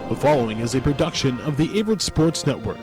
The following is a production of the Averett Sports Network.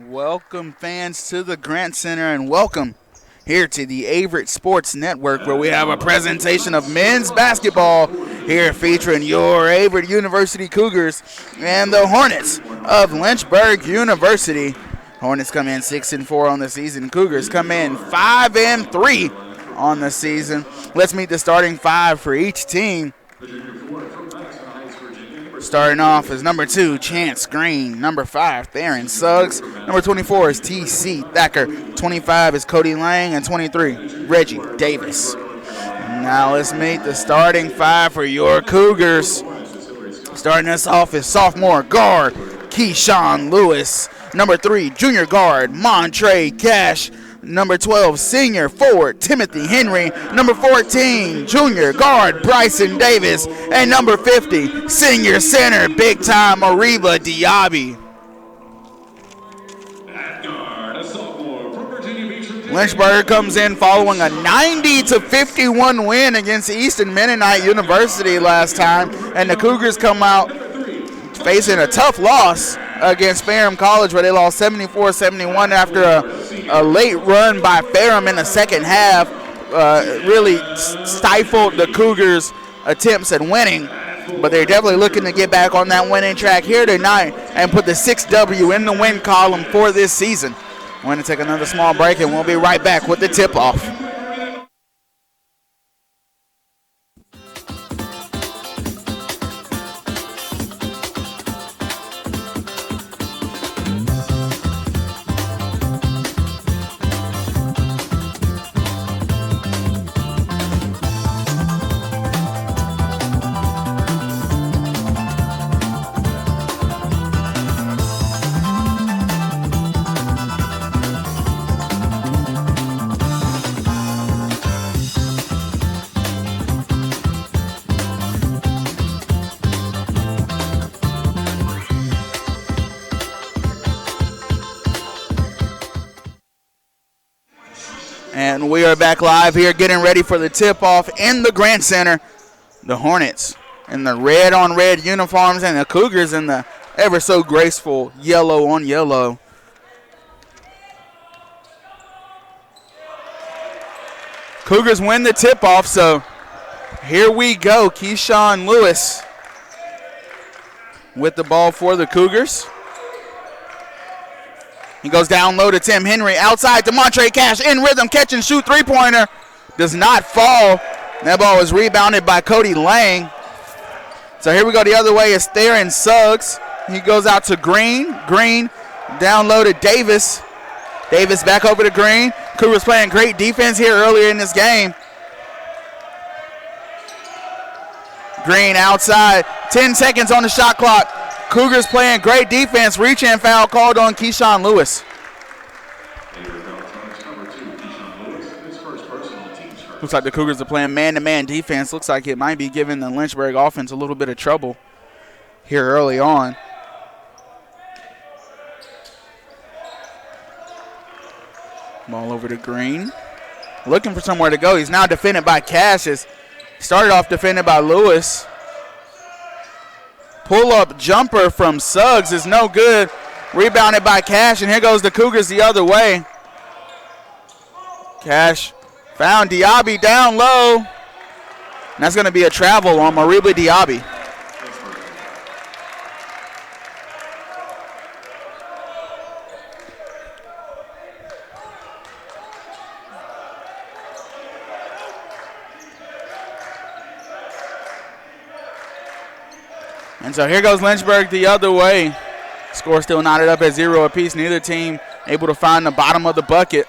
Welcome, fans, to the Grant Center, and welcome here to the Averett Sports Network, where we have a presentation of men's basketball here featuring your Averett University Cougars and the Hornets of Lynchburg University. Hornets come in 6-4 on the season. Cougars come in 5-3 on the season. Let's meet the starting five for each team. Starting off is number 2, Chance Green. Number 5, Theron Suggs. Number 24 is T.C. Thacker. 25 is Cody Lang. And 23, Reggie Davis. Now let's meet the starting five for your Cougars. Starting us off is sophomore guard, Keyshawn Lewis. Number 3, junior guard, Montre Cash. Number 12, senior forward, Timothy Henry. Number 14, junior guard, Bryson Davis. And number 50, senior center, big-time Mariba Diaby. Lynchburg comes in following a 90-51 win against Easton Mennonite University last time. And the Cougars come out facing a tough loss against Ferrum College, where they lost 74-71 after a late run by Ferrum in the second half. really stifled the Cougars' attempts at winning. But they're definitely looking to get back on that winning track here tonight and put the 6W in the win column for this season. We're going to take another small break, and we'll be right back with the tip-off. And we are back live here getting ready for the tip-off in the Grant Center. The Hornets in the red-on-red uniforms and the Cougars in the ever-so-graceful yellow-on-yellow. Cougars win the tip-off, so here we go. Keyshawn Lewis with the ball for the Cougars. He goes down low to Tim Henry. Outside to Montre Cash. In rhythm. Catch and shoot three-pointer. Does not fall. That ball was rebounded by Cody Lang. So here we go the other way is Theron Suggs. He goes out to Green. Green down low to Davis. Davis back over to Green. Cougars playing great defense here earlier in this game. Green outside. 10 seconds on the shot clock. Cougars playing great defense. Reach-in foul called on Keyshawn Lewis. Looks like the Cougars are playing man-to-man defense. Looks like it might be giving the Lynchburg offense a little bit of trouble here early on. Ball over to Green. Looking for somewhere to go. He's now defended by Cassius. Started off defended by Lewis. Pull-up jumper from Suggs is no good. Rebounded by Cash, and here goes the Cougars the other way. Cash found Diaby down low. And that's going to be a travel on Mariba Diaby. And so here goes Lynchburg the other way. Score still knotted up at 0 apiece. Neither team able to find the bottom of the bucket.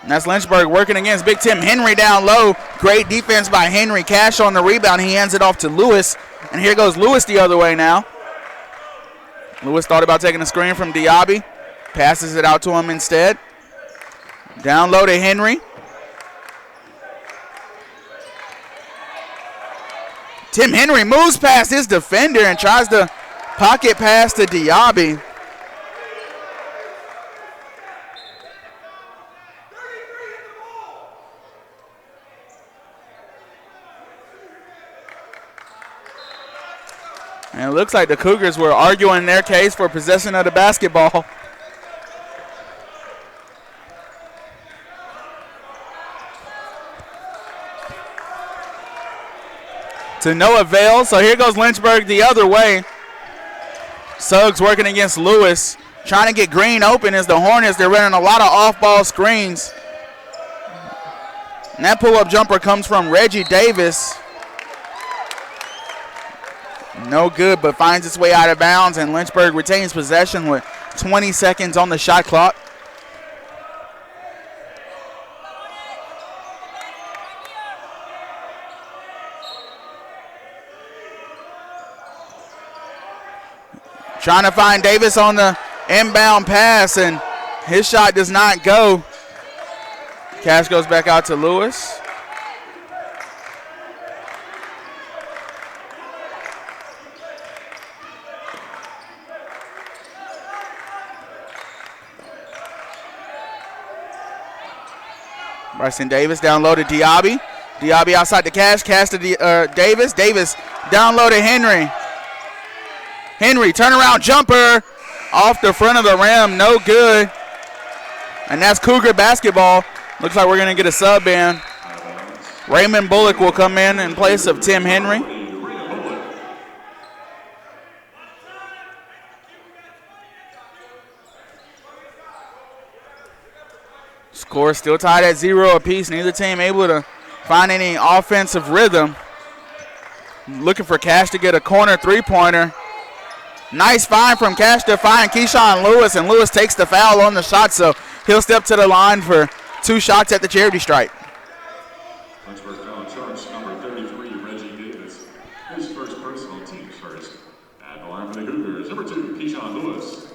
And that's Lynchburg working against Big Tim Henry down low. Great defense by Henry. Cash on the rebound. He hands it off to Lewis. And here goes Lewis the other way now. Lewis thought about taking a screen from Diaby. Passes it out to him instead. Down low to Henry. Tim Henry moves past his defender and tries to pocket pass to Diaby. And it looks like the Cougars were arguing their case for possession of the basketball. To no avail, so here goes Lynchburg the other way. Suggs working against Lewis, trying to get Green open as the Hornets, they're running a lot of off-ball screens. And that pull-up jumper comes from Reggie Davis. No good, but finds its way out of bounds, and Lynchburg retains possession with 20 seconds on the shot clock. Trying to find Davis on the inbound pass, and his shot does not go. Cash goes back out to Lewis. Bryson Davis down low to Diaby. Diaby outside to Cash. Cash to Davis. Davis down low to Henry. Henry, turnaround jumper off the front of the rim, no good. And that's Cougar basketball. Looks like we're going to get a sub in. Raymond Bullock will come in place of Tim Henry. Score still tied at 0 apiece. Neither team able to find any offensive rhythm. Looking for Cash to get a corner three-pointer. Nice find from Cash to find Keyshawn Lewis, and Lewis takes the foul on the shot, so he'll step to the line for 2 shots at the charity stripe. Lynchburg foul on charge number 33, Reggie Davis. His first personal, team first. At the line for the Cougars, number 2, Keyshawn Lewis.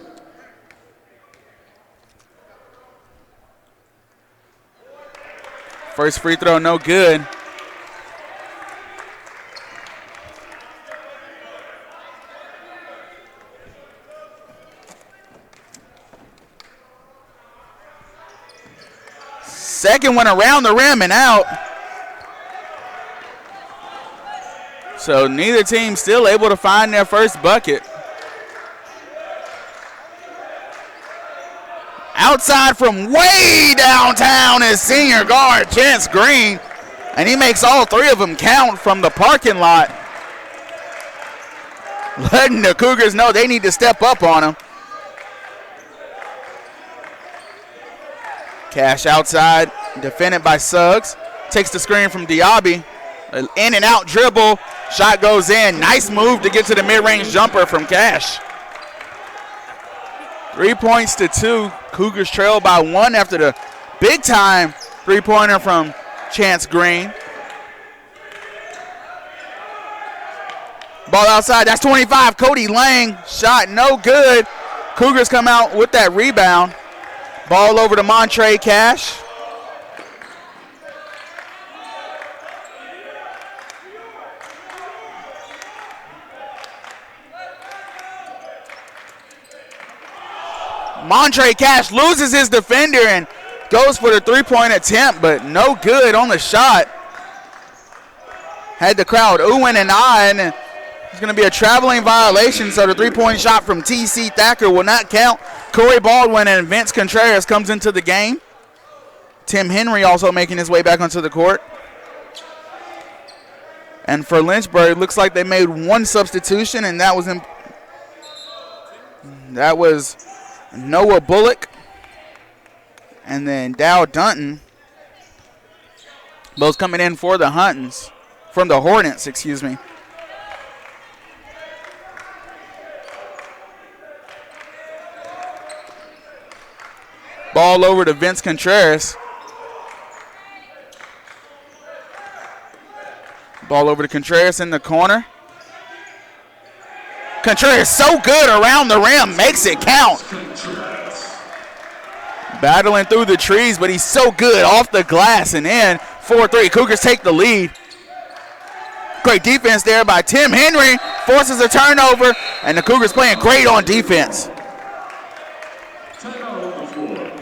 First free throw, no good. Second one around the rim and out. So neither team still able to find their first bucket. Outside from way downtown is senior guard Chance Green, and he makes all 3 of them count from the parking lot, letting the Cougars know they need to step up on him. Cash outside, defended by Suggs. Takes the screen from Diaby. In and out dribble. Shot goes in. Nice move to get to the mid-range jumper from Cash. 3 points to 2. Cougars trail by 1 after the big-time three-pointer from Chance Green. Ball outside. That's 25. Cody Lang. Shot no good. Cougars come out with that rebound. Ball over to Montre Cash. Montre Cash loses his defender and goes for the three-point attempt, but no good on the shot. Had the crowd oohing and eyeing, and it's going to be a traveling violation, so the three-point shot from T.C. Thacker will not count. Corey Baldwin and Vince Contreras comes into the game. Tim Henry also making his way back onto the court. And for Lynchburg, it looks like they made 1 substitution, and that was Noah Bullock and then Dow Dunton. Both coming in for the Hornets, excuse me. Ball over to Vince Contreras. Ball over to Contreras in the corner. Contreras so good around the rim, makes it count. Battling through the trees, but he's so good off the glass and in. 4-3, Cougars take the lead. Great defense there by Tim Henry. Forces a turnover, and the Cougars playing great on defense.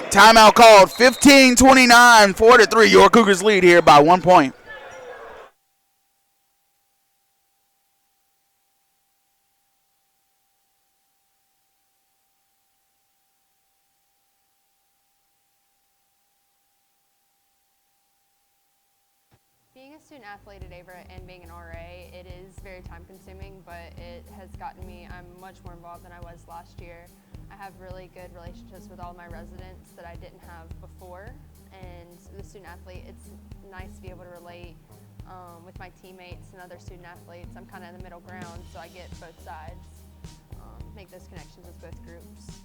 Timeout called, 15-29, 4-3. Your Cougars lead here by 1 point. Being a student athlete at Averett and being an RA, it is very time consuming, but it has gotten me, I'm much more involved than I was last year. I have really good relationships with all my residents that I didn't have before, and the student athlete, it's nice to be able to relate with my teammates and other student athletes. I'm kind of in the middle ground, so I get both sides, make those connections with both groups.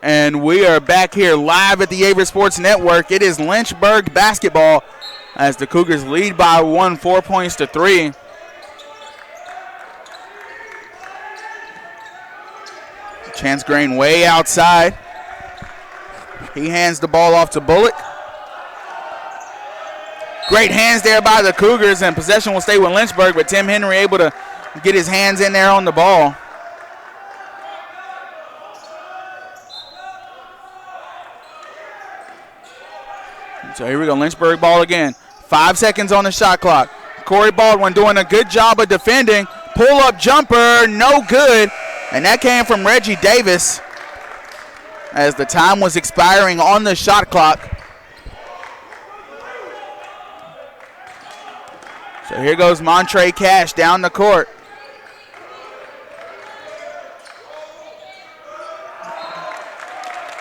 And we are back here live at the Averett Sports Network. It is Lynchburg basketball as the Cougars lead by 1, 4 points to 3. Chance Green way outside. He hands the ball off to Bullock. Great hands there by the Cougars, and possession will stay with Lynchburg, but Tim Henry able to get his hands in there on the ball. So here we go, Lynchburg ball again. 5 seconds on the shot clock. Corey Baldwin doing a good job of defending. Pull-up jumper, no good. And that came from Reggie Davis as the time was expiring on the shot clock. So here goes Montre Cash down the court.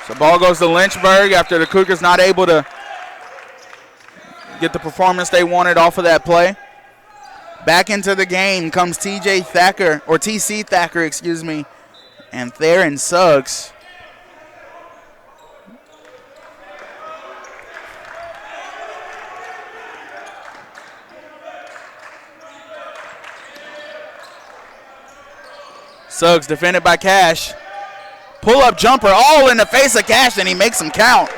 So ball goes to Lynchburg after the Cougars not able to get the performance they wanted off of that play. Back into the game comes TC Thacker, excuse me, and Theron Suggs. Suggs defended by Cash. Pull-up jumper all in the face of Cash, and he makes him count.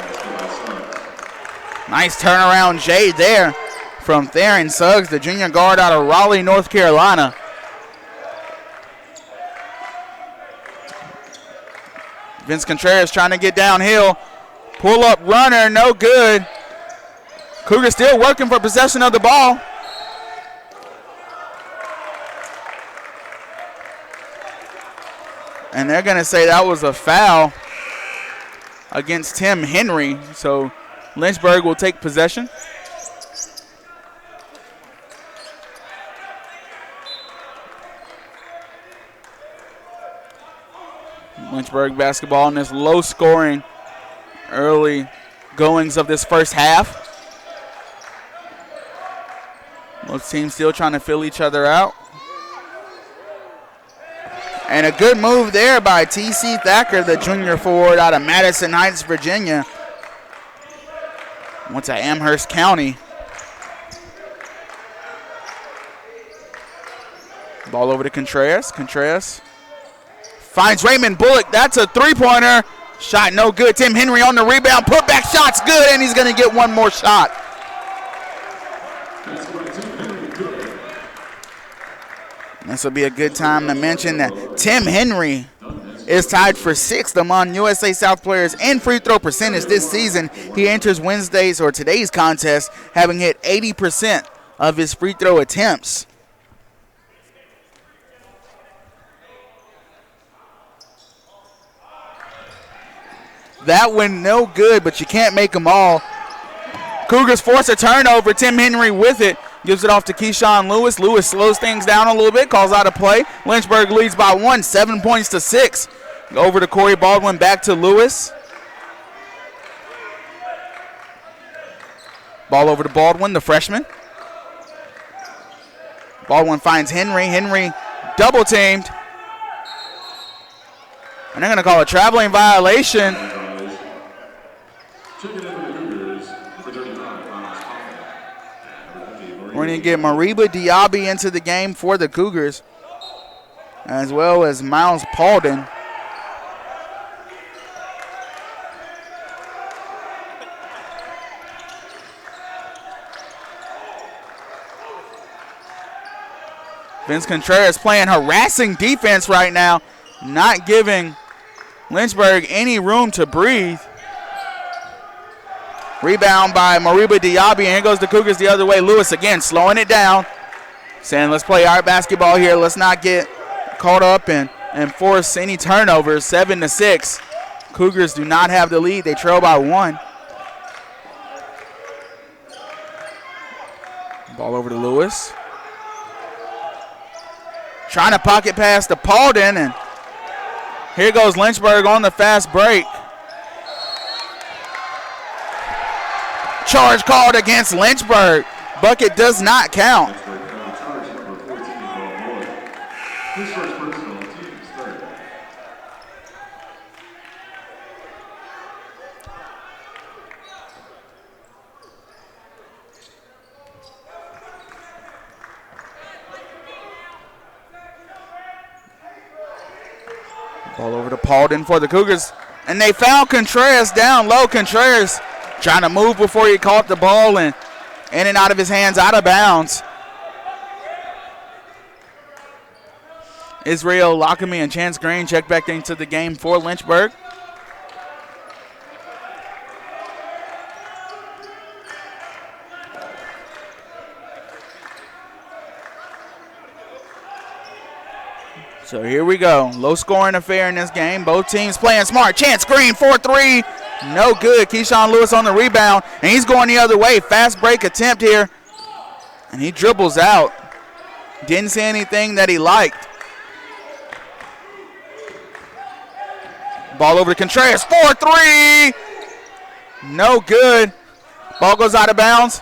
Nice turnaround J there from Theron Suggs, the junior guard out of Raleigh, North Carolina. Vince Contreras trying to get downhill. Pull-up runner, no good. Cougars still working for possession of the ball. And they're going to say that was a foul against Tim Henry. So Lynchburg will take possession. Lynchburg basketball in this low-scoring early goings of this first half. Both teams still trying to fill each other out. And a good move there by TC Thacker, the junior forward out of Madison Heights, Virginia. Went to Amherst County. Ball over to Contreras. Contreras finds Raymond Bullock. That's a three-pointer. Shot no good. Tim Henry on the rebound. Putback shot's good, and he's going to get one more shot. This will be a good time to mention that Tim Henry is tied for 6th among USA South players in free throw percentage this season. He enters today's contest having hit 80% of his free throw attempts. That one no good, but you can't make them all. Cougars force a turnover. Tim Henry with it. Gives it off to Keyshawn Lewis. Lewis slows things down a little bit, calls out a play. Lynchburg leads by 1, 7 points to 6. Over to Corey Baldwin, back to Lewis. Ball over to Baldwin, the freshman. Baldwin finds Henry. Henry double teamed. And they're going to call a traveling violation. We're going to get Mariba Diaby into the game for the Cougars, as well as Miles Paulden. Vince Contreras playing harassing defense right now, not giving Lynchburg any room to breathe. Rebound by Mariba Diaby, and here goes the Cougars the other way. Lewis again slowing it down, saying let's play our basketball here. Let's not get caught up and force any turnovers. 7-6. Cougars do not have the lead. They trail by 1. Ball over to Lewis. Trying to pocket pass to Paulden, and here goes Lynchburg on the fast break. Charge called against Lynchburg. Bucket does not count. Ball over to Paulden for the Cougars. And they found Contreras down low. Contreras trying to move before he caught the ball and in and out of his hands, out of bounds. Israel Lockamy and Chance Green check back into the game for Lynchburg. So here we go. Low scoring affair in this game. Both teams playing smart. Chance Green, 4-3. No good. Keyshawn Lewis on the rebound. And he's going the other way. Fast break attempt here. And he dribbles out. Didn't see anything that he liked. Ball over to Contreras. 4-3. No good. Ball goes out of bounds.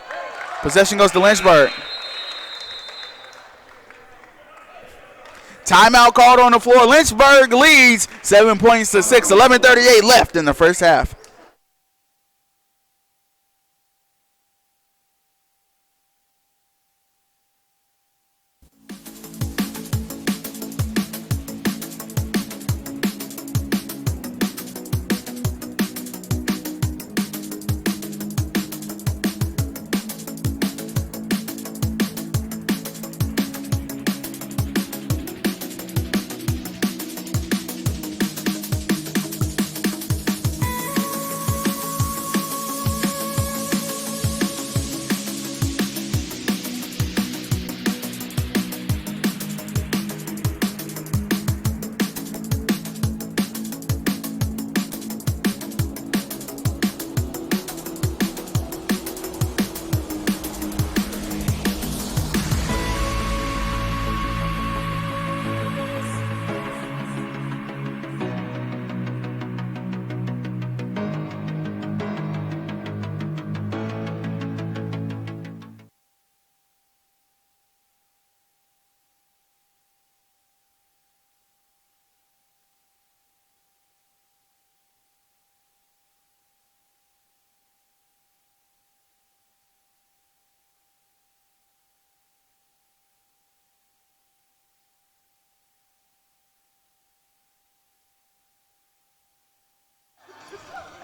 Possession goes to Lynchburg. Timeout called on the floor. Lynchburg leads 7 points to 6. 11:38 left in the first half.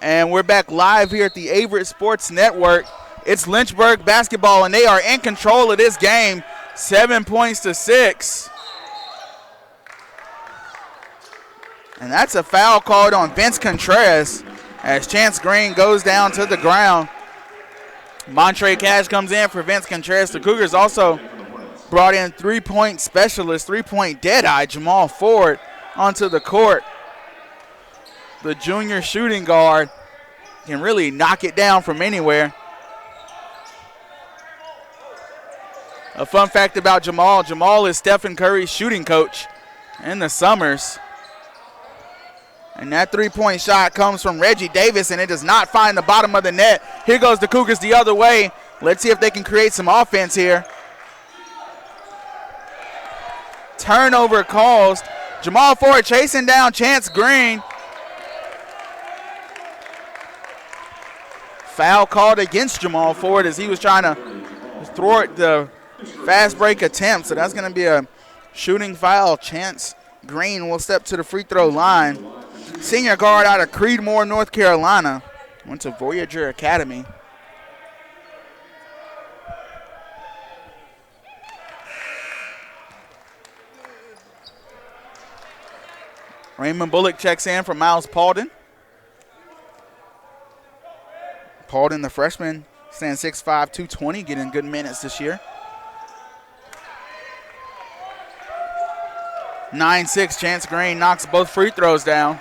And we're back live here at the Averett Sports Network. It's Lynchburg basketball, and they are in control of this game, 7 points to 6. And that's a foul called on Vince Contreras as Chance Green goes down to the ground. Montre Cash comes in for Vince Contreras. The Cougars also brought in three-point specialist, three-point deadeye, Jamal Ford, onto the court. The junior shooting guard can really knock it down from anywhere. A fun fact about Jamal, Jamal is Stephen Curry's shooting coach in the summers. And that three-point shot comes from Reggie Davis, and it does not find the bottom of the net. Here goes the Cougars the other way. Let's see if they can create some offense here. Turnover caused. Jamal Ford chasing down Chance Green. Foul called against Jamal Ford as he was trying to thwart the fast break attempt. So that's going to be a shooting foul. Chance Green will step to the free throw line. Senior guard out of Creedmoor, North Carolina. Went to Voyager Academy. Raymond Bullock checks in for Miles Paulden. Paulden, the freshman, stands 6'5", 220, getting good minutes this year. 9-6, Chance Green knocks both free throws down.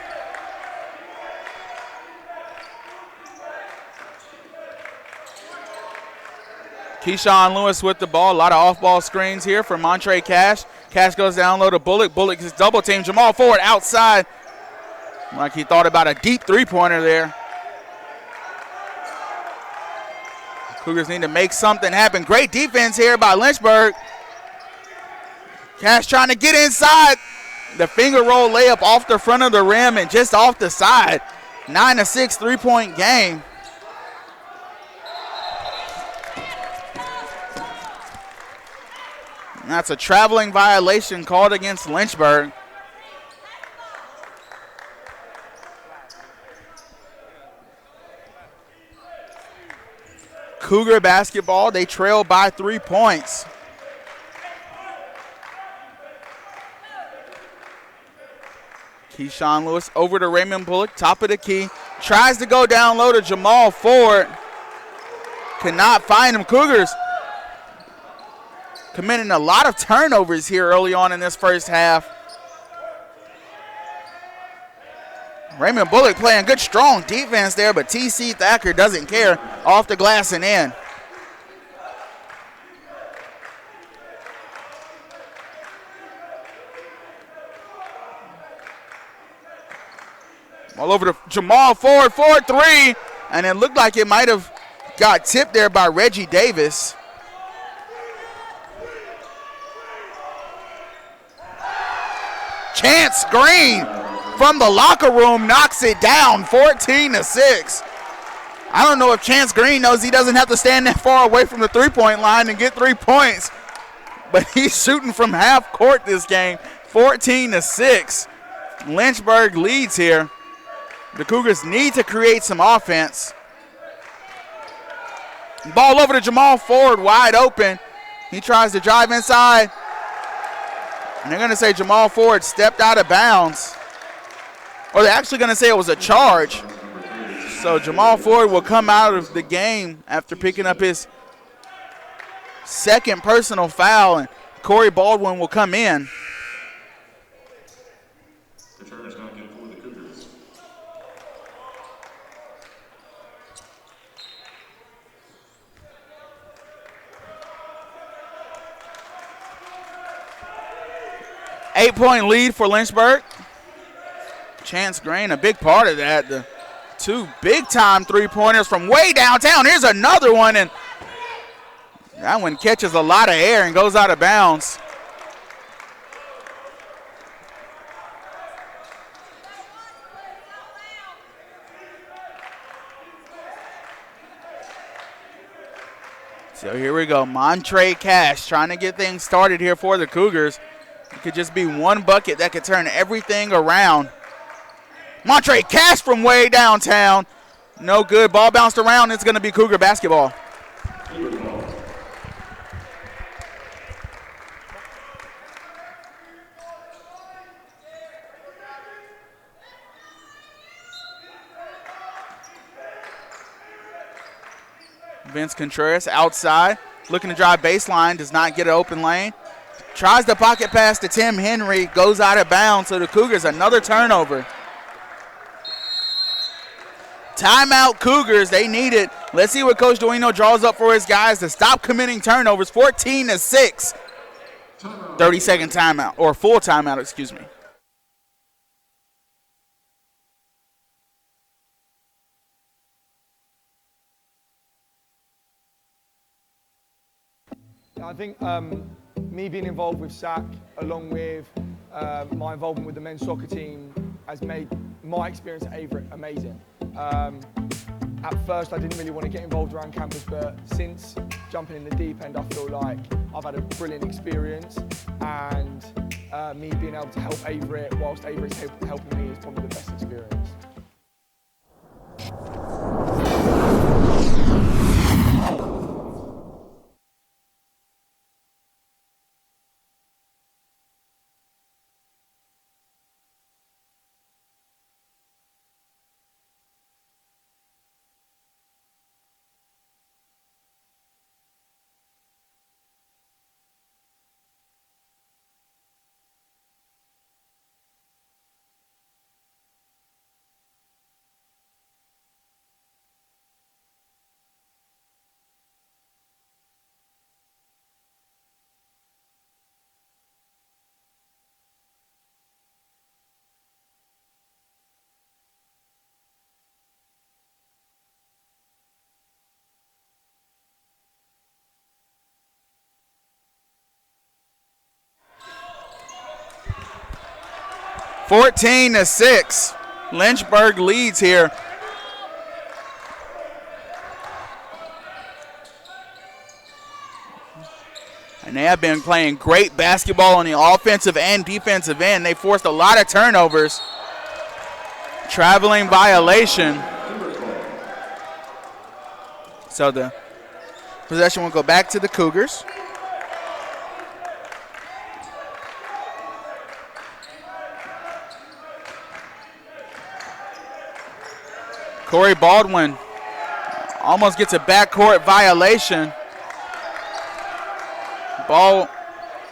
Keyshawn Lewis with the ball. A lot of off-ball screens here for Montre Cash. Cash goes down low to Bullock. Bullock is double team. Jamal Ford outside. Like he thought about a deep three-pointer there. Cougars need to make something happen. Great defense here by Lynchburg. Cash trying to get inside. The finger roll layup off the front of the rim and just off the side. 9-6 three-point game. And that's a traveling violation called against Lynchburg. Cougar basketball. They trail by 3 points. Keyshawn Lewis over to Raymond Bullock, top of the key. Tries to go down low to Jamal Ford. Cannot find him. Cougars committing a lot of turnovers here early on in this first half. Raymond Bullock playing good, strong defense there, but T.C. Thacker doesn't care. Off the glass and in. All over to Jamal Ford, 4-3, and it looked like it might have got tipped there by Reggie Davis. Chance Green from the locker room knocks it down, 14-6. I don't know if Chance Green knows he doesn't have to stand that far away from the three-point line and get 3 points, but he's shooting from half court this game, 14-6. Lynchburg leads here. The Cougars need to create some offense. Ball over to Jamal Ford, wide open. He tries to drive inside. And they're going to say Jamal Ford stepped out of bounds. Or they're actually going to say it was a charge. So Jamal Ford will come out of the game after picking up his second personal foul, and Corey Baldwin will come in. Return is not good for the Cougars. Eight-point lead for Lynchburg. Chance Green, a big part of that. The two big-time three-pointers from way downtown. Here's another one, and that one catches a lot of air and goes out of bounds. So here we go. Montre Cash trying to get things started here for the Cougars. It could just be one bucket that could turn everything around. Montre Cash from way downtown. No good. Ball bounced around. It's going to be Cougar basketball. Vince Contreras outside, looking to drive baseline, does not get an open lane. Tries the pocket pass to Tim Henry, goes out of bounds, so the Cougars another turnover. Timeout Cougars, they need it. Let's see what Coach Duino draws up for his guys to stop committing turnovers, 14-6. 30-second timeout, or full timeout, excuse me. I think me being involved with SAC, along with my involvement with the men's soccer team, has made my experience at Averett amazing. At first, I didn't really want to get involved around campus, but since jumping in the deep end, I feel like I've had a brilliant experience, and me being able to help Averett whilst Averett's helping me is probably the best experience. (14-6). Lynchburg leads here. And they have been playing great basketball on the offensive and defensive end. They forced a lot of turnovers. Traveling violation. So the Possession will go back to the Cougars. Corey Baldwin almost gets a backcourt violation. Ball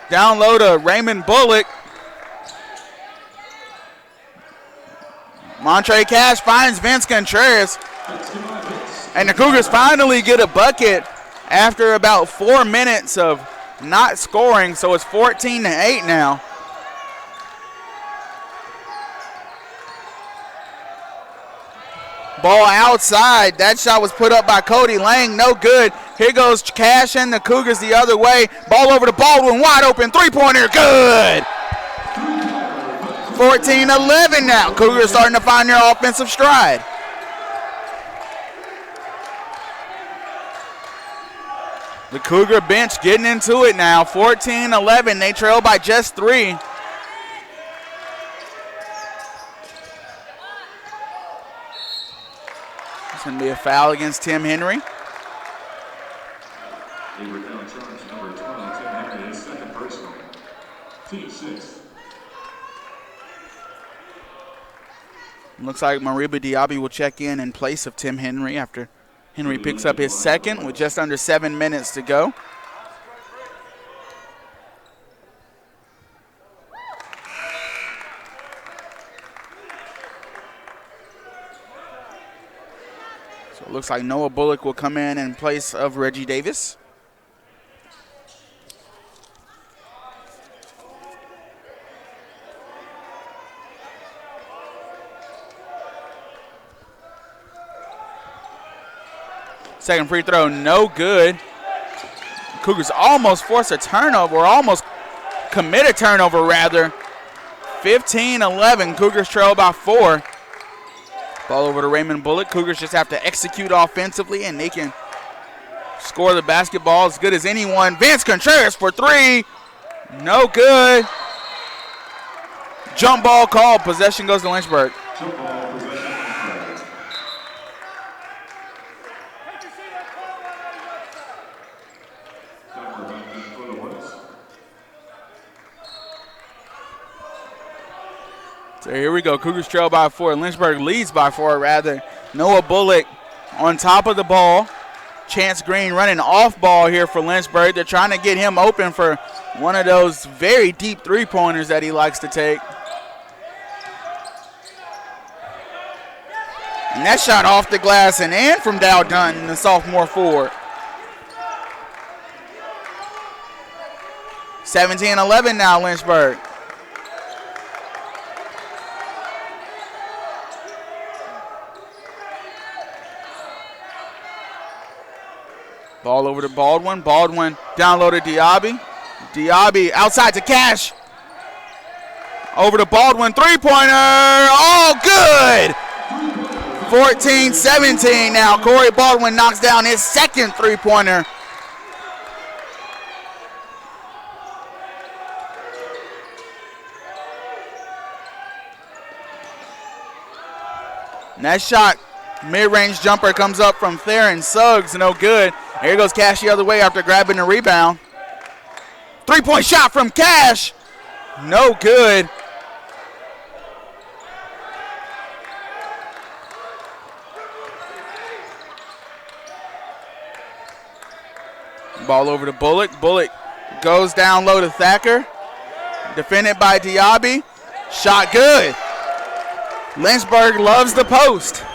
down low to Raymond Bullock. Montre Cash finds Vince Contreras. And the Cougars finally get a bucket after about 4 minutes of not scoring, so it's 14-8 now. Ball outside. That shot was put up by Cody Lang. No good. Here goes Cash and the Cougars the other way. Ball over to Baldwin. Wide open. Three-pointer. Good. 14-11 now. Cougars starting to find their offensive stride. The Cougar bench getting into it now. 14-11. They trail by just 3. It's going to be a foul against Tim Henry. Averett now in charge, number 20, Tim Henry, his second personal. Team 6. Looks like Mariba Diaby will check in place of Tim Henry after Henry picks up his second with just under 7 minutes to go. So it looks like Noah Bullock will come in place of Reggie Davis. Second free throw, no good. Cougars almost force a turnover, or almost commit a turnover, rather. 15-11, Cougars trail by 4. Ball over to Raymond Bullock. Cougars just have to execute offensively, and they can score the basketball as good as anyone. Vince Contreras for 3. No good. Jump ball called. Possession goes to Lynchburg. Jump ball, possession, Lynchburg. Back for the West. So here we go. Cougars trail by 4. Lynchburg leads by 4, rather. Noah Bullock on top of the ball. Chance Green running off ball here for Lynchburg. They're trying to get him open for one of those very deep three-pointers that he likes to take. And that shot off the glass and in from Dow Dunn, the sophomore forward. 17-11 now, Lynchburg. Ball over to Baldwin. Baldwin down low to Diaby. Diaby outside to Cash. Over to Baldwin. Three-pointer. All good. 14-17 now. Corey Baldwin knocks down his second three-pointer. And that shot, mid-range jumper, comes up from Theron Suggs. No good. Here goes Cash the other way after grabbing the rebound. Three-point shot from Cash. No good. Ball over to Bullock. Bullock goes down low to Thacker. Defended by Diaby. Shot good. Lynchburg loves the post.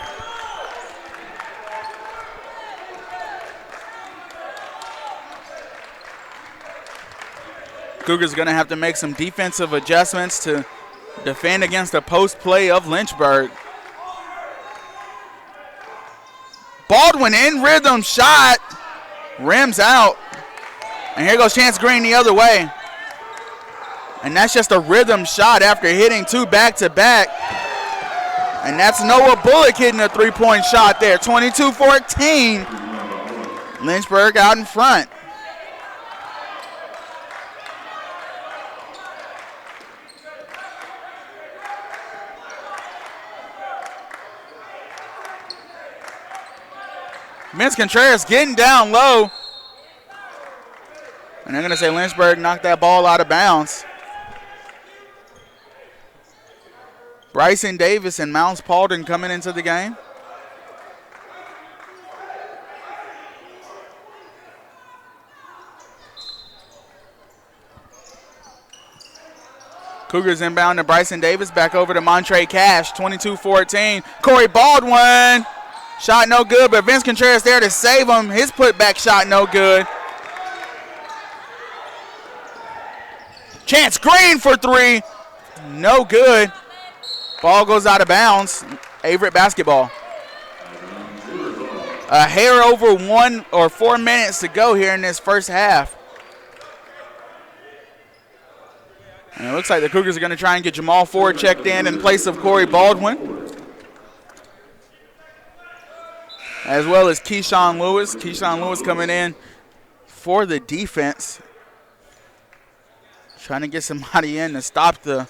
Cougars going to have to make some defensive adjustments to defend against the post play of Lynchburg. Baldwin in rhythm shot. Rims out. And here goes Chance Green the other way. And that's just a rhythm shot after hitting 2 back-to-back. And that's Noah Bullock hitting a three-point shot there. 22-14. Lynchburg out in front. Vince Contreras getting down low. And they're going to say Lynchburg knocked that ball out of bounds. Bryson Davis and Mounts Paulden coming into the game. Cougars inbound to Bryson Davis, back over to Montre Cash, 22-14. Corey Baldwin, shot no good, but Vince Contreras there to save him. His putback shot no good. Chance Green for three, no good. Ball goes out of bounds. Averett basketball. A hair over 1 or 4 minutes to go here in this first half. And it looks like the Cougars are going to try and get Jamal Ford checked in place of Corey Baldwin, as well as Keyshawn Lewis. Keyshawn Lewis coming in for the defense, trying to get somebody in to stop the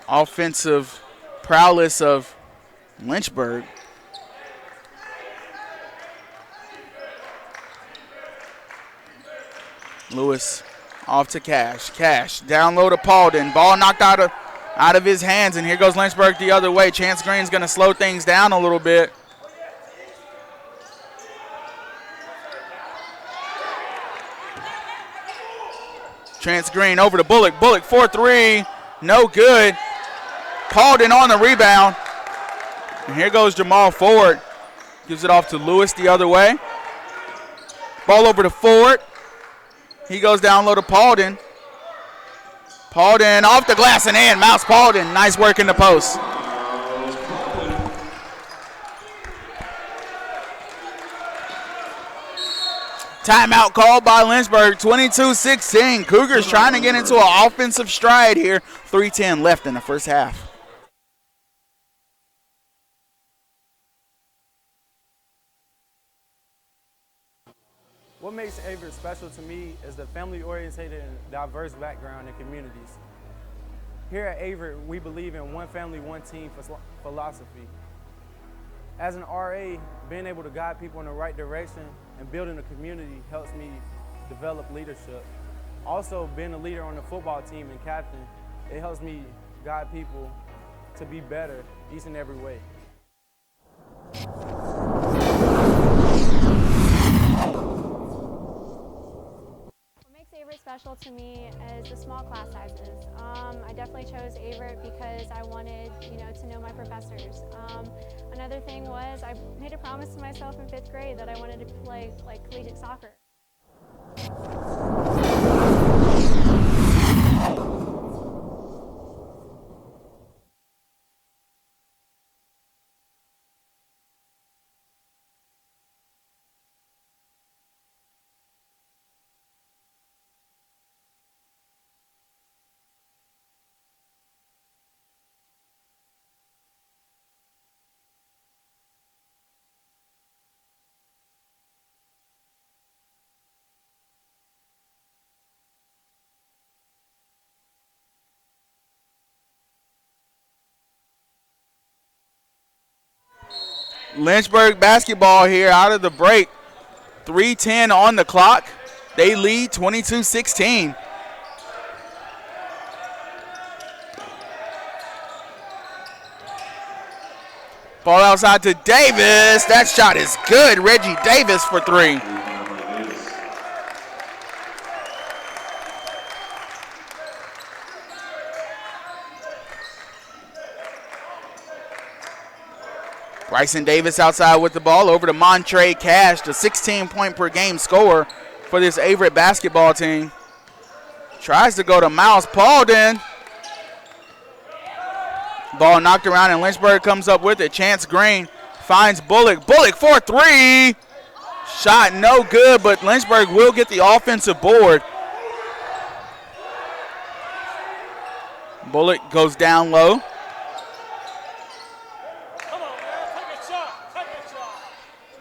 offensive prowess of Lynchburg. Lewis off to Cash. Cash down low to Paulden. Ball knocked out of his hands, and here goes Lynchburg the other way. Chance Green's going to slow things down a little bit. Chance Green over to Bullock. Bullock 4-3, no good. Paulden on the rebound. And here goes Jamal Ford. Gives it off to Lewis the other way. Ball over to Ford. He goes down low to Paulden. Paulden off the glass and in. Mouse Paulden. Nice work in the post. Timeout called by Lynchburg. 22-16. Cougars trying to get into an offensive stride here. 3:10 left in the first half. What makes Averett special to me is the family-oriented and diverse background and communities. Here at Averett, we believe in one family, one team philosophy. As an RA, being able to guide people in the right direction and building a community helps me develop leadership. Also, being a leader on the football team and captain, it helps me guide people to be better each and every way. Averett special to me is the small class sizes. I definitely chose Averett because I wanted, to know my professors. Another thing was I made a promise to myself in 5th grade that I wanted to play collegiate soccer. Lynchburg basketball here out of the break. 3:10 on the clock. They lead 22-16. Ball outside to Davis. That shot is good. Reggie Davis for three. Bryson Davis outside with the ball over to Montre Cash, the 16-point per game scorer for this Averett basketball team. Tries to go to Miles Paulden. Ball knocked around and Lynchburg comes up with it. Chance Green finds Bullock. Bullock for three. Shot no good, but Lynchburg will get the offensive board. Bullock goes down low.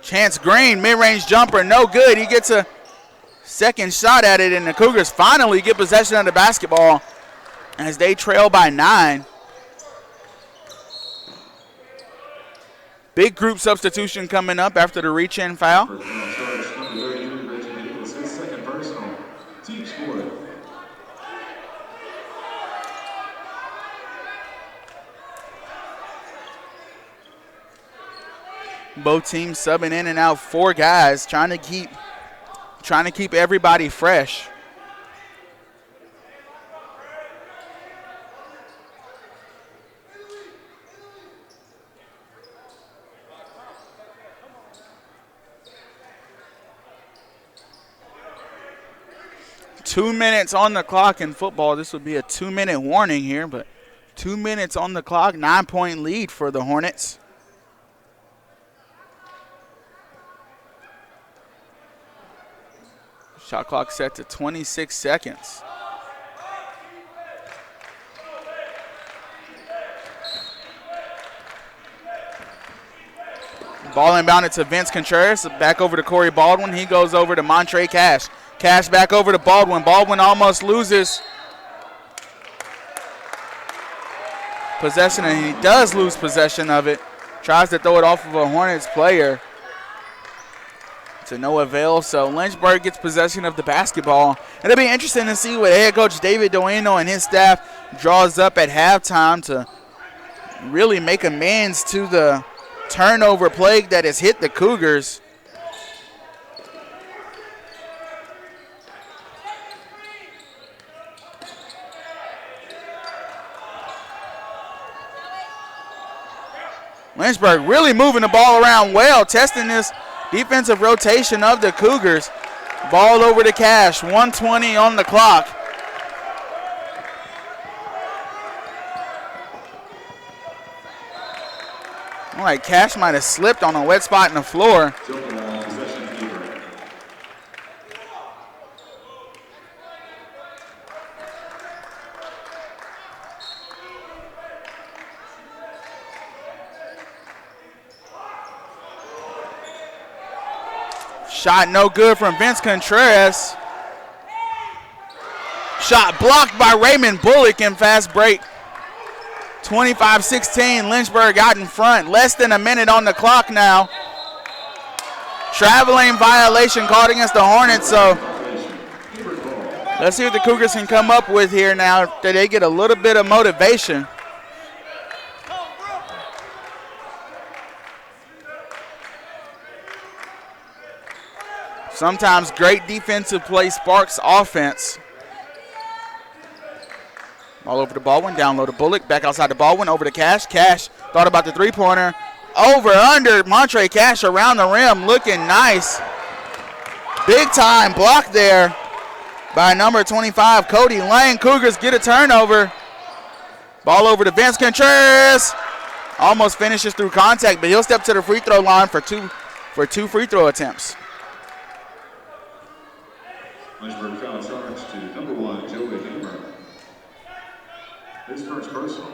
Chance Green, mid-range jumper, no good. He gets a second shot at it, and the Cougars finally get possession of the basketball as they trail by 9. Big group substitution coming up after the reach-in foul. Second personal. Teach Both teams subbing in and out 4 guys, trying to keep everybody fresh. Two minutes on the clock in football. This would be a 2-minute warning here, but 2 minutes on the clock, 9-point lead for the Hornets. Shot clock set to 26 seconds. Ball inbounded to Vince Contreras. Back over to Corey Baldwin. He goes over to Montre Cash. Cash back over to Baldwin. Baldwin almost loses possession, and he does lose possession of it. Tries to throw it off of a Hornets player. To no avail, so Lynchburg gets possession of the basketball. It'll be interesting to see what head coach David Doeno and his staff draws up at halftime to really make amends to the turnover plague that has hit the Cougars. Lynchburg really moving the ball around well, testing this defensive rotation of the Cougars. Ball over to Cash, 1:20 on the clock. All right, Cash might have slipped on a wet spot in the floor. Shot no good from Vince Contreras. Shot blocked by Raymond Bullock in fast break. 25-16, Lynchburg out in front. Less than a minute on the clock now. Traveling violation called against the Hornets, so let's see what the Cougars can come up with here now that they get a little bit of motivation. Sometimes great defensive play sparks offense. Ball over to Baldwin, down low to Bullock, back outside to Baldwin, over to Cash. Cash thought about the three-pointer. Over, under, Montre Cash around the rim, looking nice. Big time block there by number 25, Cody Lang. Cougars get a turnover. Ball over to Vince Contreras. Almost finishes through contact, but he'll step to the free throw line for two free throw attempts. Lynchburg foul charge to number 1, Joey Hamer. His first personal.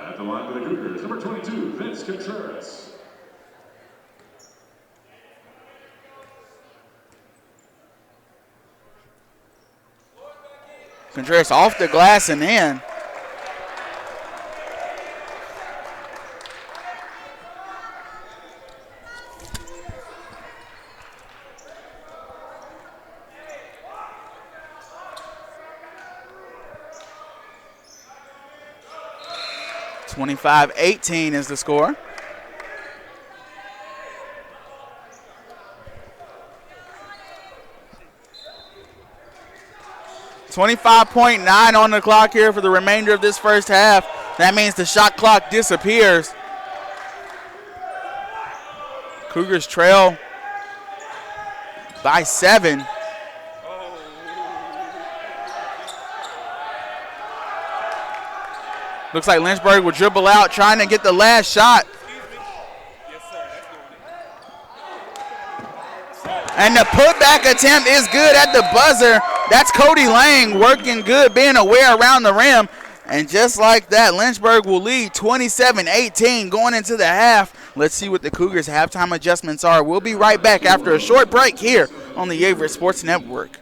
At the line for the Cougars, number 22, Vince Contreras. Contreras off the glass and in. (25-18) is the score. .9 on the clock here for the remainder of this first half. That means the shot clock disappears. Cougars trail by 7. Looks like Lynchburg will dribble out, trying to get the last shot. And the putback attempt is good at the buzzer. That's Cody Lang working good, being aware around the rim. And just like that, Lynchburg will lead 27-18 going into the half. Let's see what the Cougars' halftime adjustments are. We'll be right back after a short break here on the Averett Sports Network.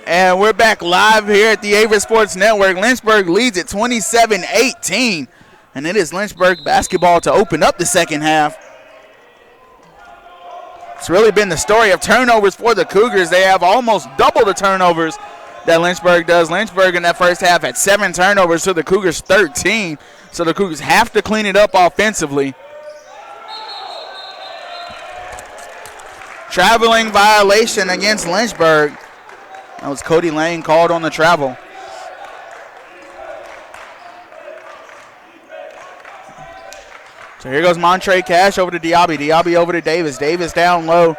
And we're back live here at the Averett Sports Network. Lynchburg leads at 27-18. And it is Lynchburg basketball to open up the second half. It's really been the story of turnovers for the Cougars. They have almost double the turnovers that Lynchburg does. Lynchburg in that first half had 7 turnovers to the Cougars 13. So the Cougars have to clean it up offensively. Traveling violation against Lynchburg. That was Cody Lane called on the travel. So here goes Montre Cash over to Diaby. Diaby over to Davis. Davis down low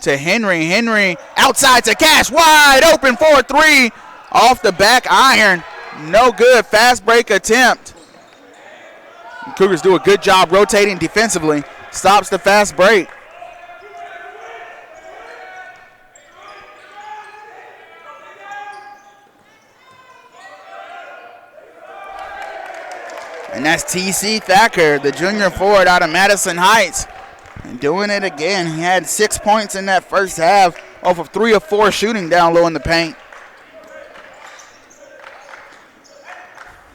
to Henry. Henry outside to Cash. Wide open for a 3. Off the back iron. No good. Fast break attempt. The Cougars do a good job rotating defensively. Stops the fast break. And that's T.C. Thacker, the junior forward out of Madison Heights. And doing it again. He had 6 points in that first half off of 3 of 4 shooting down low in the paint.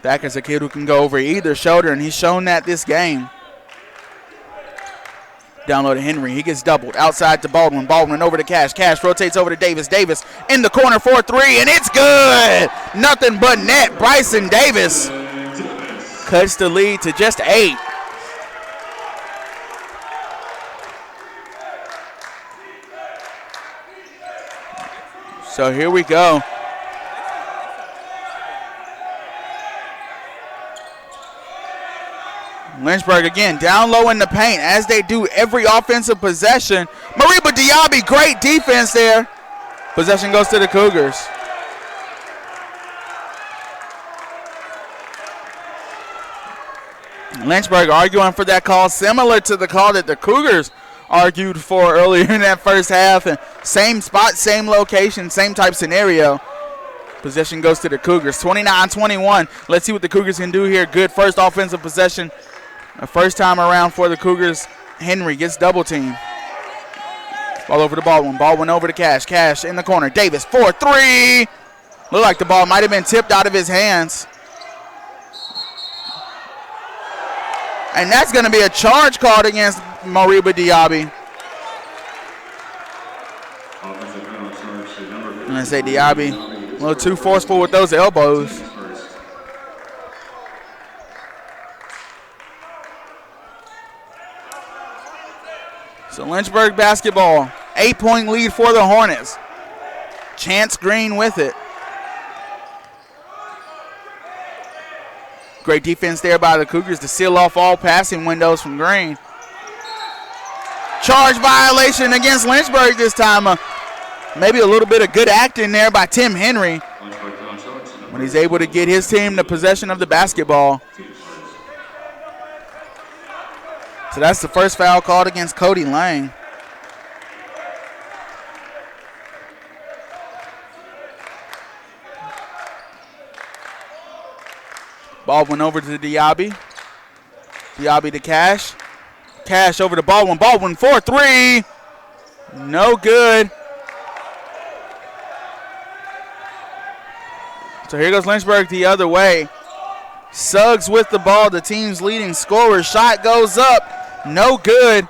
Thacker's a kid who can go over either shoulder, and he's shown that this game. Down low to Henry. He gets doubled. Outside to Baldwin. Baldwin over to Cash. Cash rotates over to Davis. Davis in the corner for a 3, and it's good. Nothing but net. Bryson Davis cuts the lead to just 8. So here we go. Lynchburg again down low in the paint as they do every offensive possession. Mariba Diaby, great defense there. Possession goes to the Cougars. Lynchburg arguing for that call, similar to the call that the Cougars argued for earlier in that first half. And same spot, same location, same type scenario. Possession goes to the Cougars, 29-21. Let's see what the Cougars can do here. Good first offensive possession. The first time around for the Cougars. Henry gets double teamed. Ball over to Baldwin. Baldwin over to Cash. Cash in the corner. Davis for 3. Looked like the ball might have been tipped out of his hands. And that's going to be a charge called against Mariba Diaby. I'm going to say Diaby a little too forceful with those elbows. So Lynchburg basketball, 8-point lead for the Hornets. Chance Green with it. Great defense there by the Cougars to seal off all passing windows from Green. Charge violation against Lynchburg this time. Maybe a little bit of good acting there by Tim Henry when he's able to get his team the possession of the basketball. So that's the first foul called against Cody Lang. Baldwin over to Diaby. Diaby to Cash. Cash over to Baldwin. Baldwin for 3. No good. So here goes Lynchburg the other way. Suggs with the ball, the team's leading scorer. Shot goes up. No good.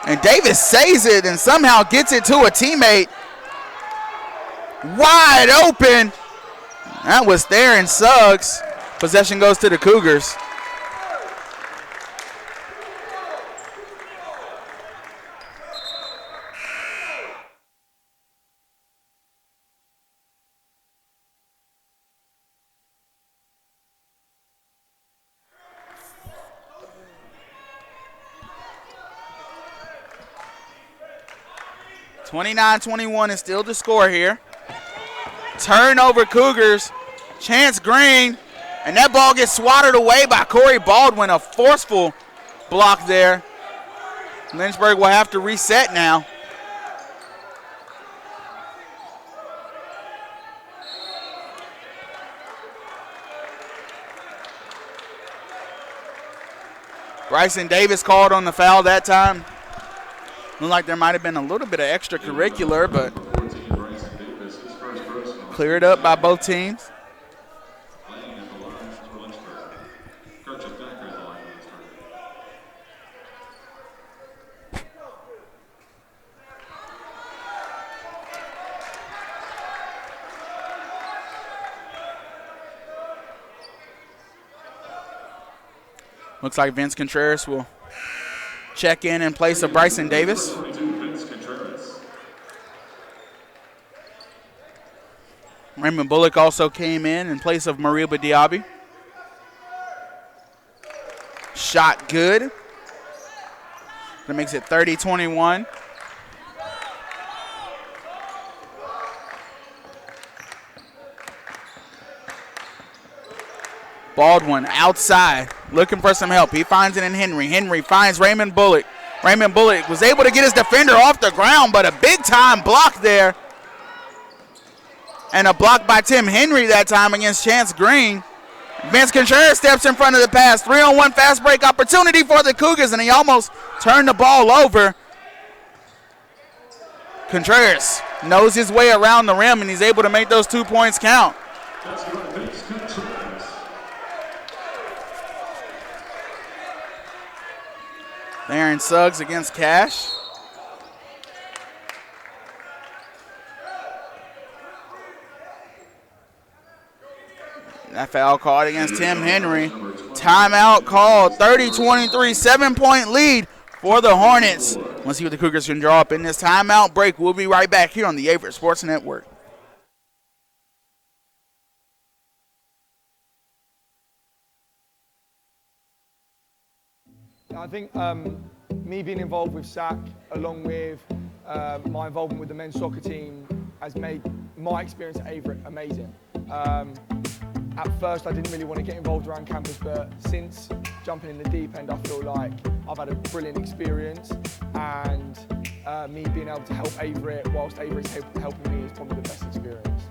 And Davis saves it and somehow gets it to a teammate. Wide open. That was Theron Suggs. Possession goes to the Cougars. (29-21) is still the score here. Turnover Cougars. Chance Green. And that ball gets swatted away by Corey Baldwin. A forceful block there. Lynchburg will have to reset now. Bryson Davis called on the foul that time. Looked like there might have been a little bit of extracurricular, but Cleared up by both teams. Playing at the line for Lynchburg. Coach Thacker at the line for Lynchburg. Looks like Vince Contreras will check in place of Bryson Davis. 22, Vince Contreras. Raymond Bullock also came in place of Mariba Diaby. Shot good. That makes it 30-21. Baldwin outside, looking for some help. He finds it in Henry. Henry finds Raymond Bullock. Raymond Bullock was able to get his defender off the ground, but a big-time block there. And a block by Tim Henry that time against Chance Green. Vince Contreras steps in front of the pass. 3-on-1 fast break opportunity for the Cougars, and he almost turned the ball over. Contreras knows his way around the rim, and he's able to make those 2 points count. That's for Vince Contreras. Aaron Suggs against Cash. That foul called against Tim Henry. Timeout called. 30-23, 7-point lead for the Hornets. Let's see what the Cougars can draw up in this timeout break. We'll be right back here on the Averett Sports Network. I think me being involved with SAC, along with my involvement with the men's soccer team, has made my experience at Averett amazing. At first, I didn't really want to get involved around campus, but since jumping in the deep end, I feel like I've had a brilliant experience, and me being able to help Averett whilst Averett's helping me is probably the best experience.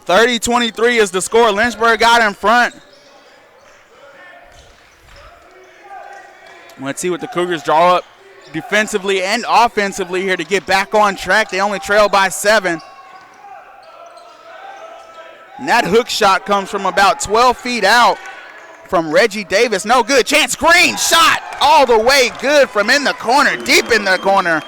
.30-23 is the score. Lynchburg got in front. Let's see what the Cougars draw up defensively and offensively here to get back on track. They only trail by 7. And that hook shot comes from about 12 feet out from Reggie Davis. No good. Chance Green shot all the way good from in the corner, deep in the corner.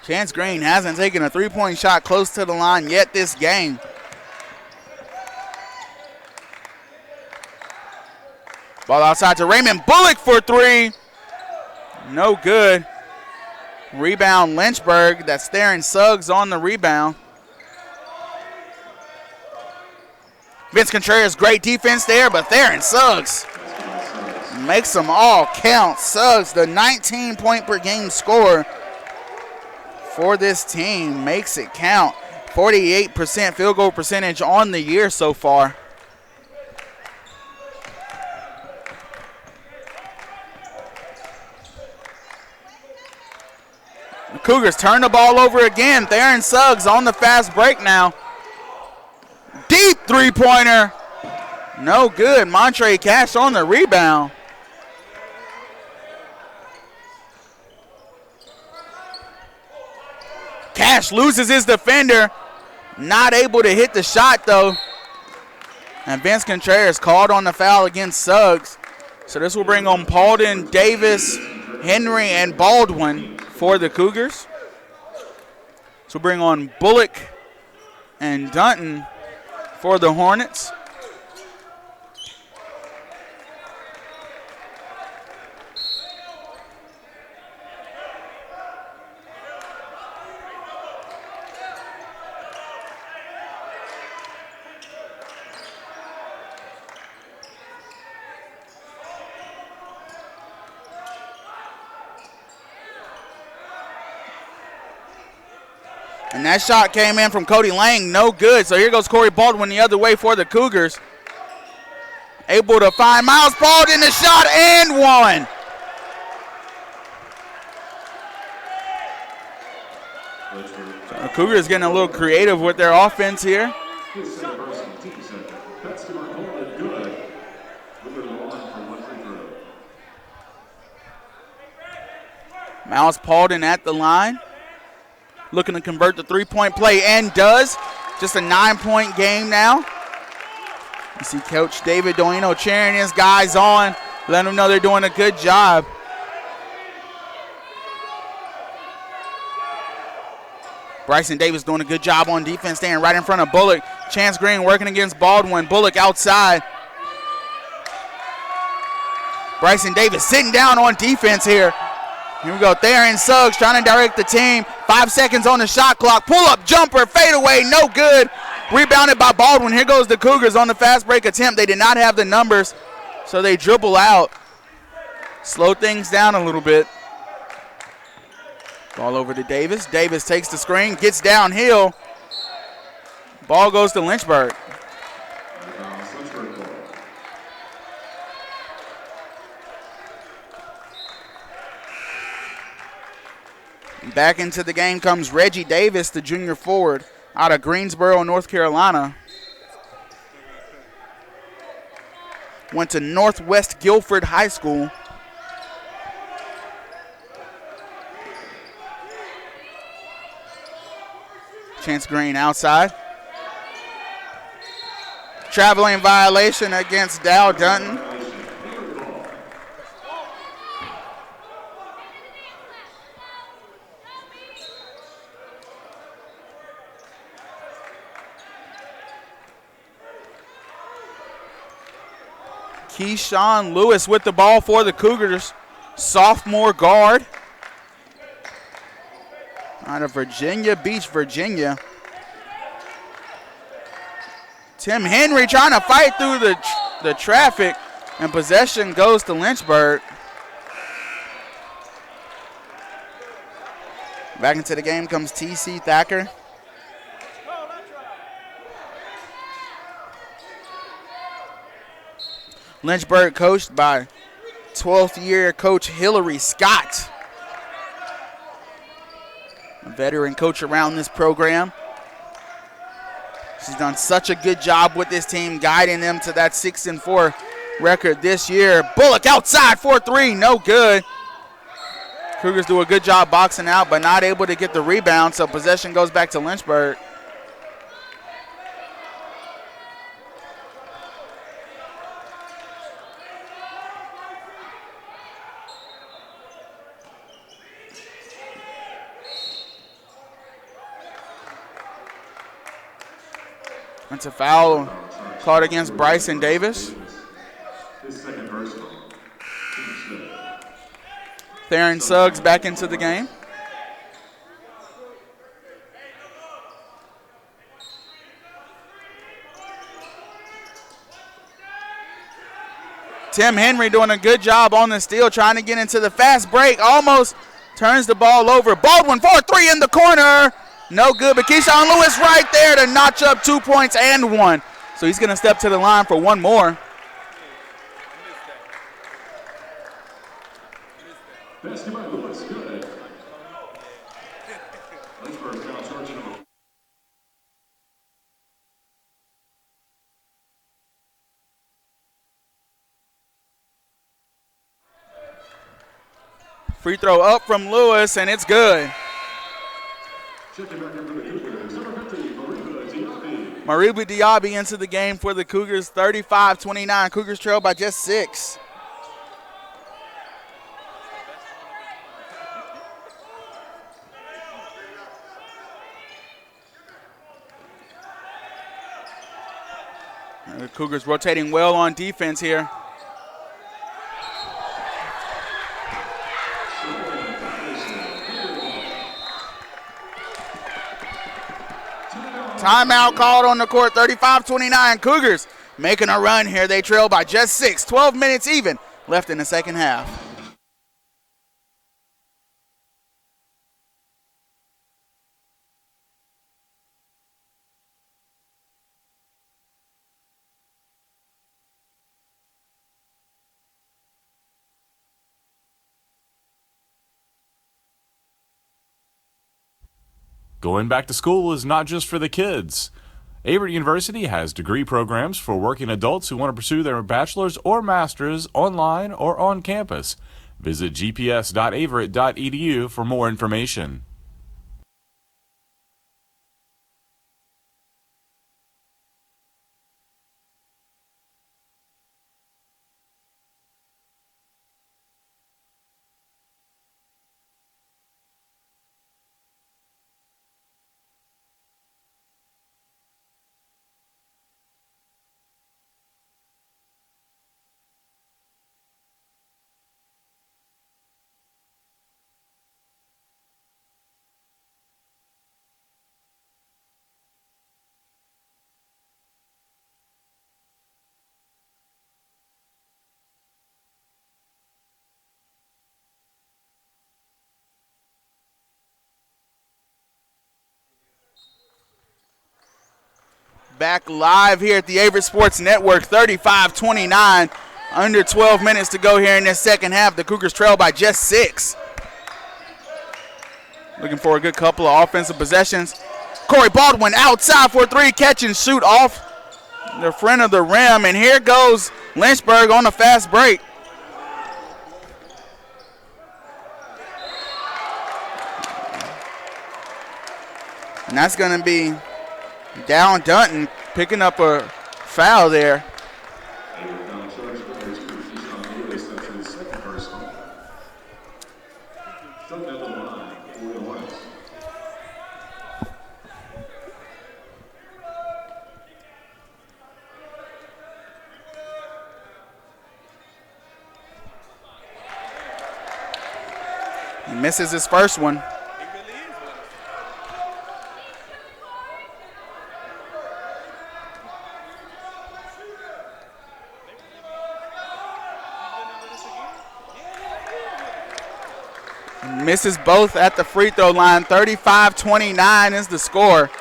Chance Green hasn't taken a three-point shot close to the line yet this game. Ball outside to Raymond Bullock for 3. No good. Rebound Lynchburg. That's Theron Suggs on the rebound. Vince Contreras, great defense there, but Theron Suggs makes them all count. Suggs, the 19-point per game scorer for this team, makes it count. 48% field goal percentage on the year so far. The Cougars turn the ball over again. Theron Suggs on the fast break now. Deep three-pointer. No good. Montre Cash on the rebound. Cash loses his defender. Not able to hit the shot, though. And Vince Contreras called on the foul against Suggs. So this will bring on Paulden, Davis, Henry, and Baldwin for the Cougars. So we'll bring on Bullock and Dunton for the Hornets. And that shot came in from Cody Lang, no good. So here goes Corey Baldwin the other way for the Cougars. Able to find Miles Baldwin, the shot and one. So the Cougars getting a little creative with their offense here. Miles Paulden at the line, looking to convert the three-point play, and does. Just a 9-point game now. You see Coach David Doino cheering his guys on, letting them know they're doing a good job. Bryson Davis doing a good job on defense, staying right in front of Bullock. Chance Green working against Baldwin. Bullock outside. Bryson Davis sitting down on defense here. Here we go, Theron Suggs trying to direct the team. 5 seconds on the shot clock. Pull-up jumper, fadeaway, no good. Rebounded by Baldwin. Here goes the Cougars on the fast break attempt. They did not have the numbers, so they dribble out. Slow things down a little bit. Ball over to Davis. Davis takes the screen, gets downhill. Ball goes to Lynchburg. Back into the game comes Reggie Davis, the junior forward out of Greensboro, North Carolina. Went to Northwest Guilford High School. Chance Green outside. Traveling violation against Dow Dunton. Keyshawn Lewis with the ball for the Cougars, sophomore guard out of Virginia Beach, Virginia. Tim Henry trying to fight through the traffic, and possession goes to Lynchburg. Back into the game comes T.C. Thacker. Lynchburg coached by 12th year coach Hillary Scott. A veteran coach around this program. She's done such a good job with this team, guiding them to that 6-4 record this year. Bullock outside for 3, no good. Cougars do a good job boxing out, but not able to get the rebound, so possession goes back to Lynchburg. That's a foul called against Bryson Davis. Theron Suggs back into the game. Tim Henry doing a good job on the steal, trying to get into the fast break. Almost turns the ball over. Baldwin for 3 in the corner. No good, but Keyshawn Lewis right there to notch up 2 points and 1. So he's going to step to the line for one more. Free throw up from Lewis, and it's good. Mariba Diaby into the game for the Cougars, 35-29. Cougars trail by just 6. The Cougars rotating well on defense here. Timeout called on the court, 35-29. Cougars making a run here. They trail by just 6. 12 minutes even left in the second half. Going back to school is not just for the kids. Averett University has degree programs for working adults who want to pursue their bachelor's or master's online or on campus. Visit gps.averett.edu for more information. Back live here at the Averett Sports Network, 35-29. Under 12 minutes to go here in this second half. The Cougars trail by just 6. Looking for a good couple of offensive possessions. Corey Baldwin outside for 3, catch and shoot off the front of the rim. And here goes Lynchburg on a fast break. And that's going to be Down Dunton picking up a foul there. He misses his first one. Misses both at the free throw line. 35-29 is the score.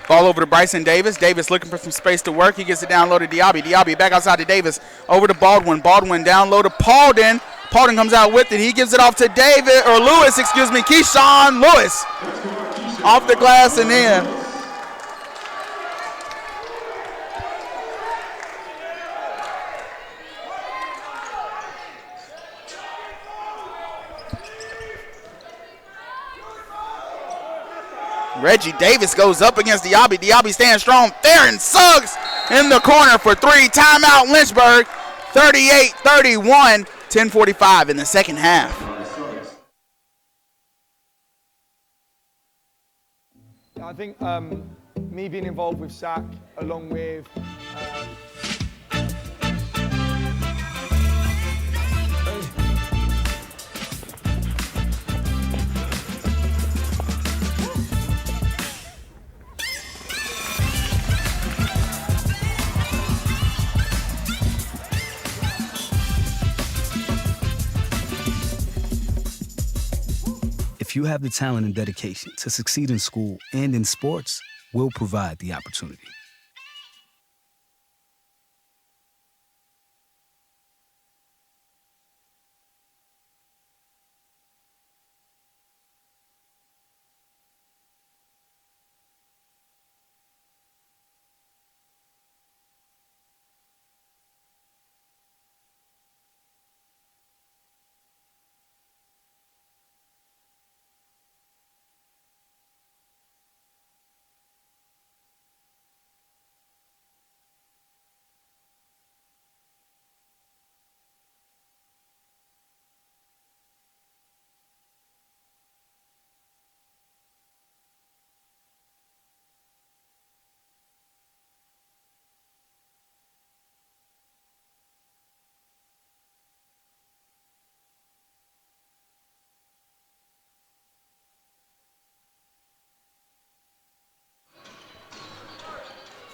Ball over to Bryson Davis. Davis looking for some space to work. He gets it down low to Diaby. Diaby back outside to Davis. Over to Baldwin. Baldwin down low to Paulden. Paulden comes out with it. He gives it off to Keyshawn Lewis. Off the glass and in. Reggie Davis goes up against Diaby. Diaby stands strong. Theron Suggs in the corner for 3. Timeout Lynchburg. 38-31. 10:45 in the second half. I think me being involved with SAC along with If you have the talent and dedication to succeed in school and in sports, we'll provide the opportunity.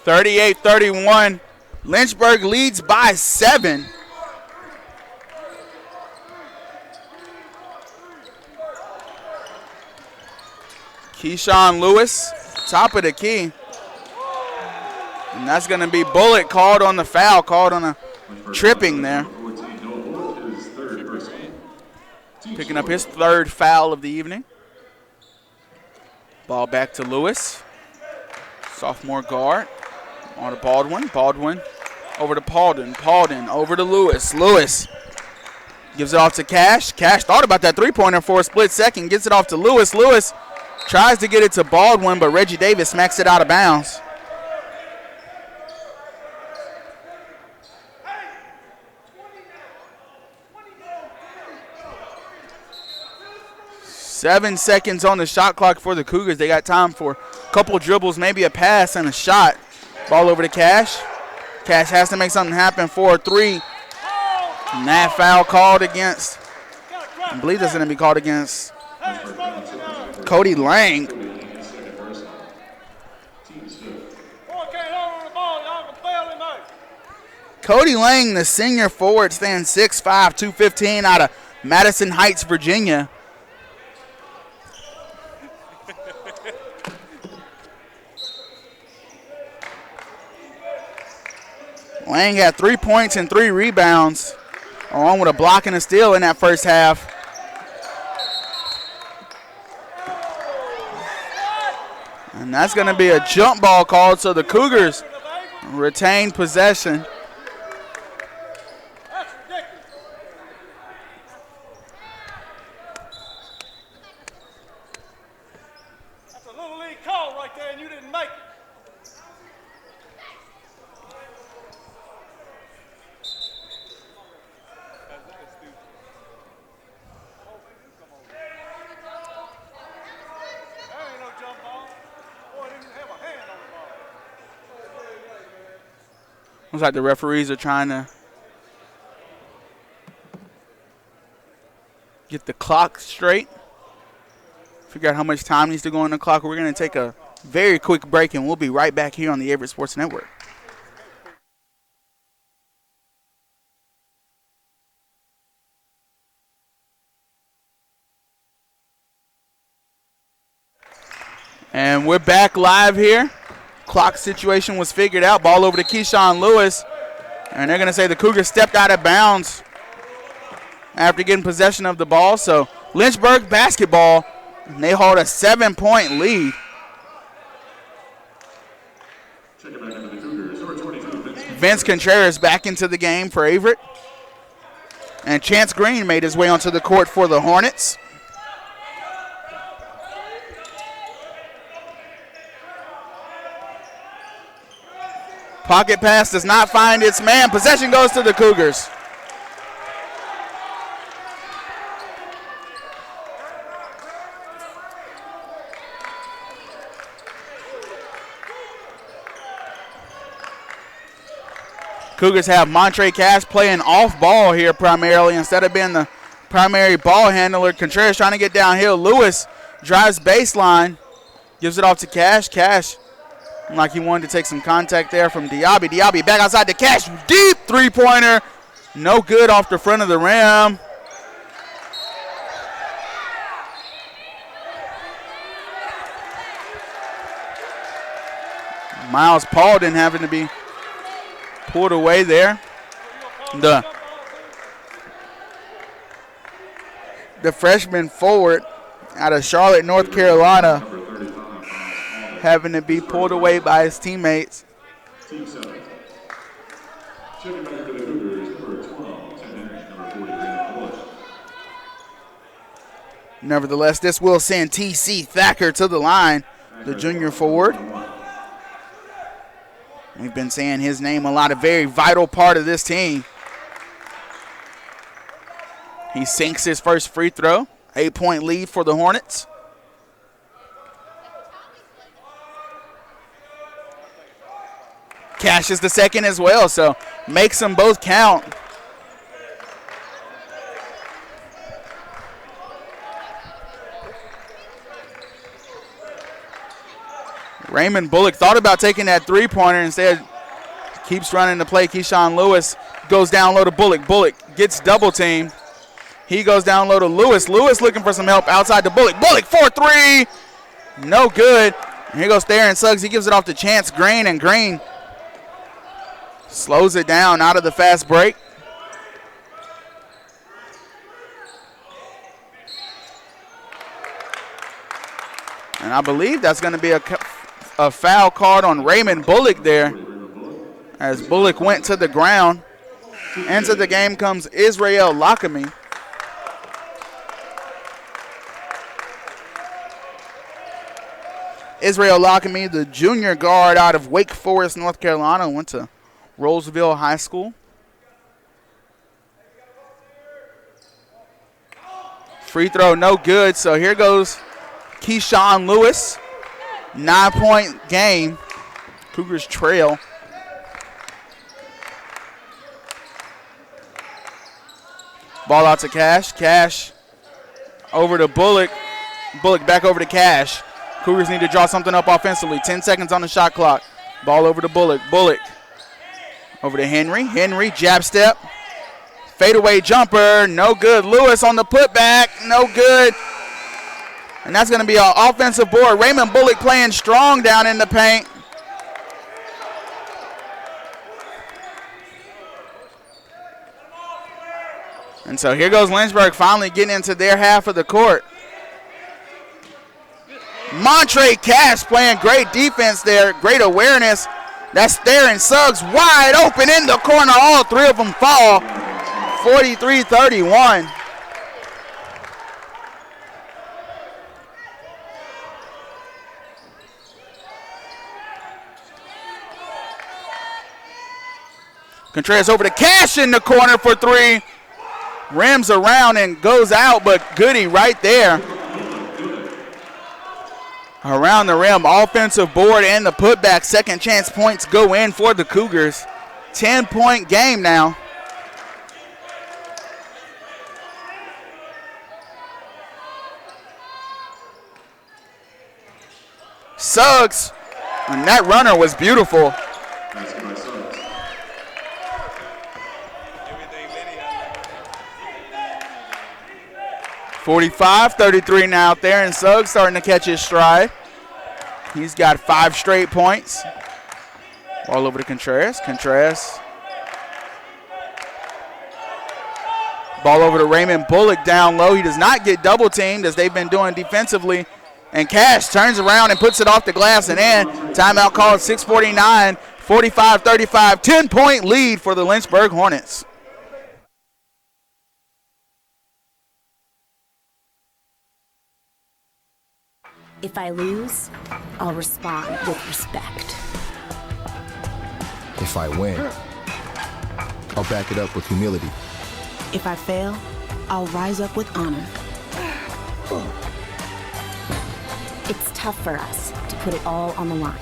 (38-31). Lynchburg leads by 7. Keyshawn Lewis, top of the key. And that's going to be Bullock called on the foul, called on a tripping there. Picking up his third foul of the evening. Ball back to Lewis. Sophomore guard on to Baldwin. Baldwin over to Paulden. Paulden over to Lewis. Lewis gives it off to Cash. Cash thought about that three-pointer for a split second. Gets it off to Lewis. Lewis tries to get it to Baldwin, but Reggie Davis smacks it out of bounds. Seven seconds on the shot clock for the Cougars. They got time for a couple dribbles, maybe a pass and a shot. Ball over to Cash. Cash has to make something happen for a three. And that foul called against, I believe that's going to be called against Cody Lang. Cody Lang, the senior forward, stands 6'5", 215 out of Madison Heights, Virginia. Lang had 3 points and 3 rebounds, along with a block and a steal in that first half. And that's going to be a jump ball called, so the Cougars retain possession. That's a little league call right there, and you didn't make it. Looks like the referees are trying to get the clock straight. Figure out how much time needs to go on the clock. We're going to take a very quick break, and we'll be right back here on the Averett Sports Network. And we're back live here. Clock situation was figured out. Ball over to Keyshawn Lewis. And they're going to say the Cougars stepped out of bounds after getting possession of the ball. So Lynchburg basketball, and they hold a 7-point lead. Vince Contreras back into the game for Averett. And Chance Green made his way onto the court for the Hornets. Pocket pass does not find its man. Possession goes to the Cougars. Cougars have Montre Cash playing off ball here primarily instead of being the primary ball handler. Contreras trying to get downhill. Lewis drives baseline, gives it off to Cash. Cash, like he wanted to take some contact there from Diaby. Diaby back outside to Cash. Deep three-pointer. No good off the front of the rim. Miles Paulden having to be pulled away there. The freshman forward out of Charlotte, North Carolina, having to be pulled away by his teammates. Nevertheless, this will send T.C. Thacker to the line, the junior forward. We've been saying his name a lot, a very vital part of this team. He sinks his first free throw. 8-point lead for the Hornets. Cashes the second as well, so makes them both count. Raymond Bullock thought about taking that three-pointer, instead keeps running the play. Keyshawn Lewis goes down low to Bullock. Bullock gets double-teamed. He goes down low to Lewis. Lewis looking for some help outside to Bullock. Bullock 4-3. No good. And here goes Theron Suggs. He gives it off to Chance Green, and Green Slows it down out of the fast break. And I believe that's going to be a foul called on Raymond Bullock there, as Bullock went to the ground. Into the game comes Israel Lockamy. Israel Lockamy, the junior guard out of Wake Forest, North Carolina, went to Roseville High School. Free throw, no good. So here goes Keyshawn Lewis. 9-point game. Cougars trail. Ball out to Cash. Cash over to Bullock. Bullock back over to Cash. Cougars need to draw something up offensively. 10 seconds on the shot clock. Ball over to Bullock. Bullock over to Henry. Henry, jab step. Fadeaway jumper, no good. Lewis on the putback, no good. And that's going to be an offensive board. Raymond Bullock playing strong down in the paint. And so here goes Lynchburg finally getting into their half of the court. Montre Cash playing great defense there, great awareness. That's Theron Suggs wide open in the corner. All three of them fall. 43-31. Contreras over to Cash in the corner for three. Rims around and goes out, but Goody right there. Around the rim, offensive board and the putback. Second chance points go in for the Cougars. 10-point game now. Suggs, and that runner was beautiful. 45-33 now out there, and Suggs starting to catch his stride. He's got 5 straight points. Ball over to Contreras. Contreras. Ball over to Raymond Bullock down low. He does not get double teamed as they've been doing defensively. And Cash turns around and puts it off the glass and in. Timeout called, 6:49, 45-35, 10-point lead for the Lynchburg Hornets. If I lose, I'll respond with respect. If I win, I'll back it up with humility. If I fail, I'll rise up with honor. It's tough for us to put it all on the line.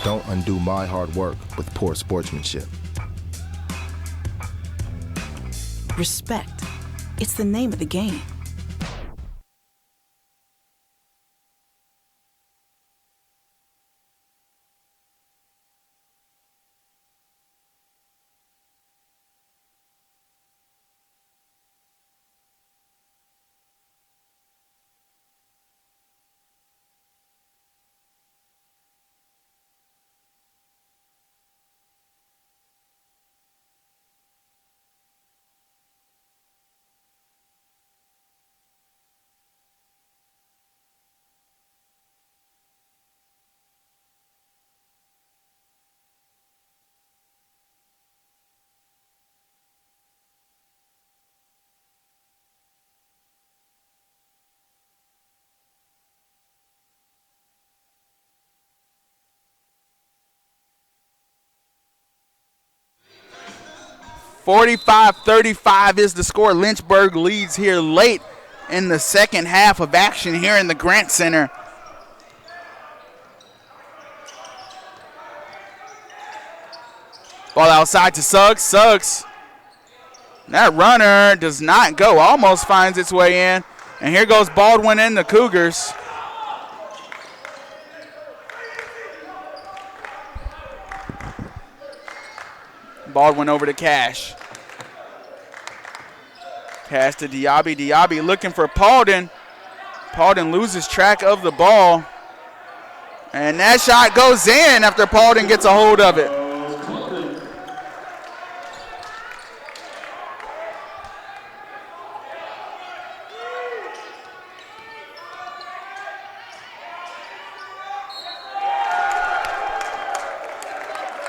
Don't undo my hard work with poor sportsmanship. Respect. It's the name of the game. (45-35) is the score. Lynchburg leads here late in the second half of action here in the Grant Center. Ball outside to Suggs. Suggs. That runner does not go. Almost finds its way in. And here goes Baldwin and the Cougars. Baldwin over to Cash. Cash to Diaby. Diaby looking for Paulden. Paulden loses track of the ball. And that shot goes in after Paulden gets a hold of it.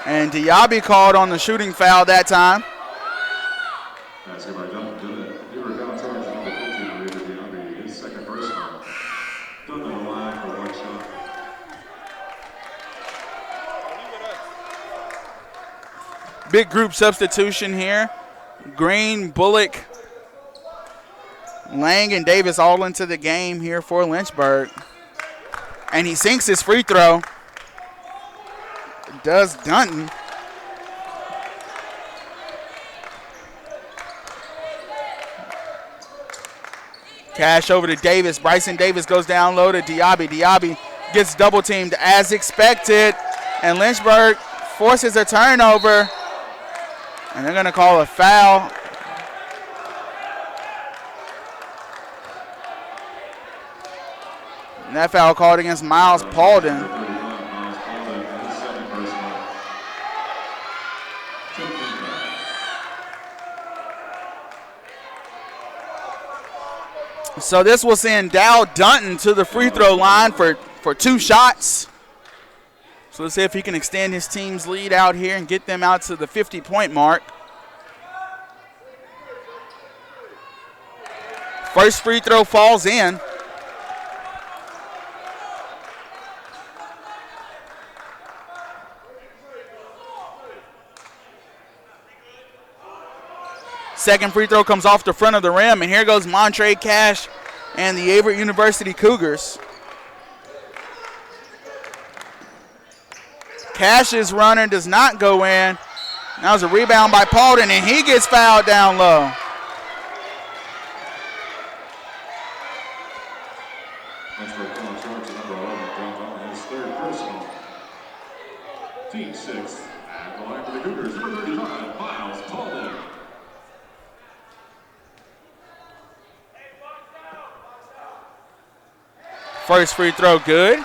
And Diaby called on the shooting foul that time. That's by Dunn. They were down charge number 15 for Diaby. His second personal. Dunn on the line for one shot. Big group substitution here. Green, Bullock, Lang, and Davis all into the game here for Lynchburg. And he sinks his free throw. Does Dunton. Cash over to Davis. Bryson Davis goes down low to Diaby. Diaby gets double teamed as expected. And Lynchburg forces a turnover. And they're going to call a foul. And that foul called against Miles Paulden. So this will send Dow Dunton to the free throw line for 2 shots. So let's see if he can extend his team's lead out here and get them out to the 50-point mark. First free throw falls in. Second free throw comes off the front of the rim, and here goes Montre Cash and the Averett University Cougars. Cash's runner does not go in. That was a rebound by Paulden, and he gets fouled down low. Lynchburg on charge to number 11, Danville, his third personal. Team 6, at the line for the Cougars, number 35, Miles Paulden. First free throw good.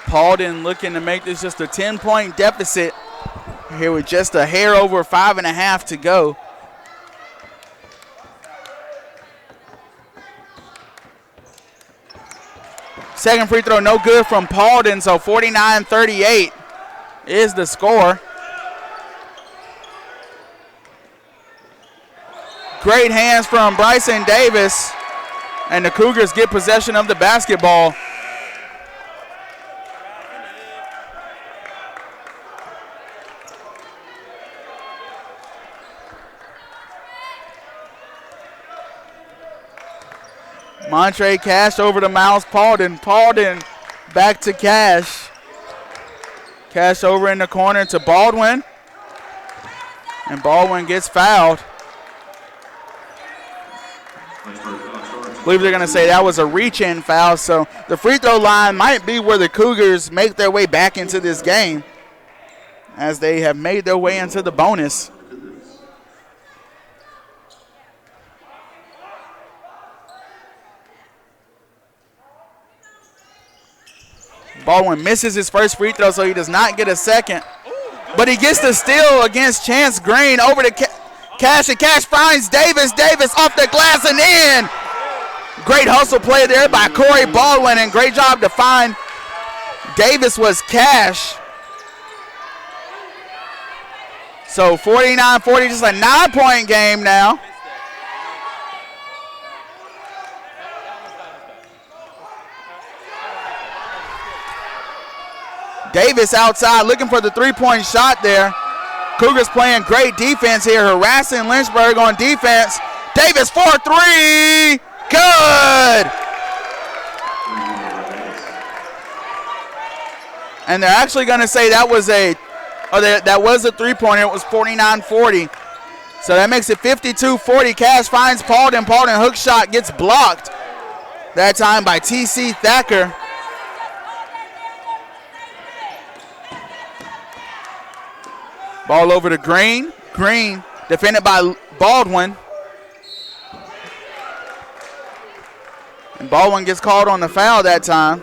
Paulden looking to make this just a 10-point deficit here with just a hair over 5.5 to go. Second free throw no good from Paulden, so 49-38 is the score. Great hands from Bryson Davis, and the Cougars get possession of the basketball. Montre Cash over to Miles Paulden. Paulden back to Cash. Cash over in the corner to Baldwin. And Baldwin gets fouled. I believe they're going to say that was a reach-in foul. So the free throw line might be where the Cougars make their way back into this game, as they have made their way into the bonus. Baldwin misses his first free throw, so he does not get a second. But he gets the steal against Chance Green over to Cash, and Cash finds Davis. Davis off the glass and in. Great hustle play there by Corey Baldwin, and great job to find Davis was Cash. So 49-40, just a 9-point game now. Davis outside looking for the three-point shot there. Cougars playing great defense here, harassing Lynchburg on defense. Davis for 3, good! And they're actually going to say that was a three-pointer. It was 49-40. So that makes it 52-40. Cash finds Paulden. Paulden hook shot gets blocked. That time by T.C. Thacker. Ball over to Green. Green defended by Baldwin. And Baldwin gets called on the foul that time.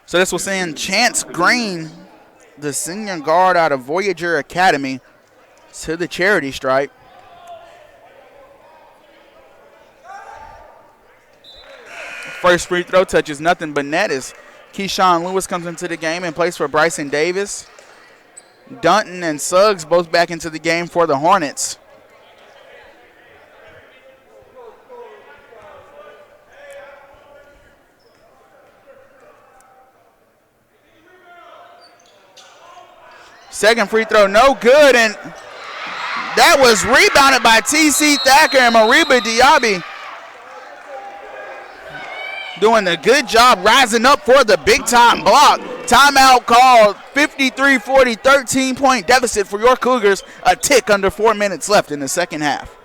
So this will send Chance Green, the senior guard out of Voyager Academy, to the charity stripe. First free throw touches nothing but net as Keyshawn Lewis comes into the game and plays for Bryson Davis. Dunton and Suggs both back into the game for the Hornets. Second free throw, no good, and that was rebounded by T.C. Thacker, and Mariba Diaby doing a good job rising up for the big-time block. Timeout called, 53-40, 13-point deficit for your Cougars, a tick under 4 minutes left in the second half.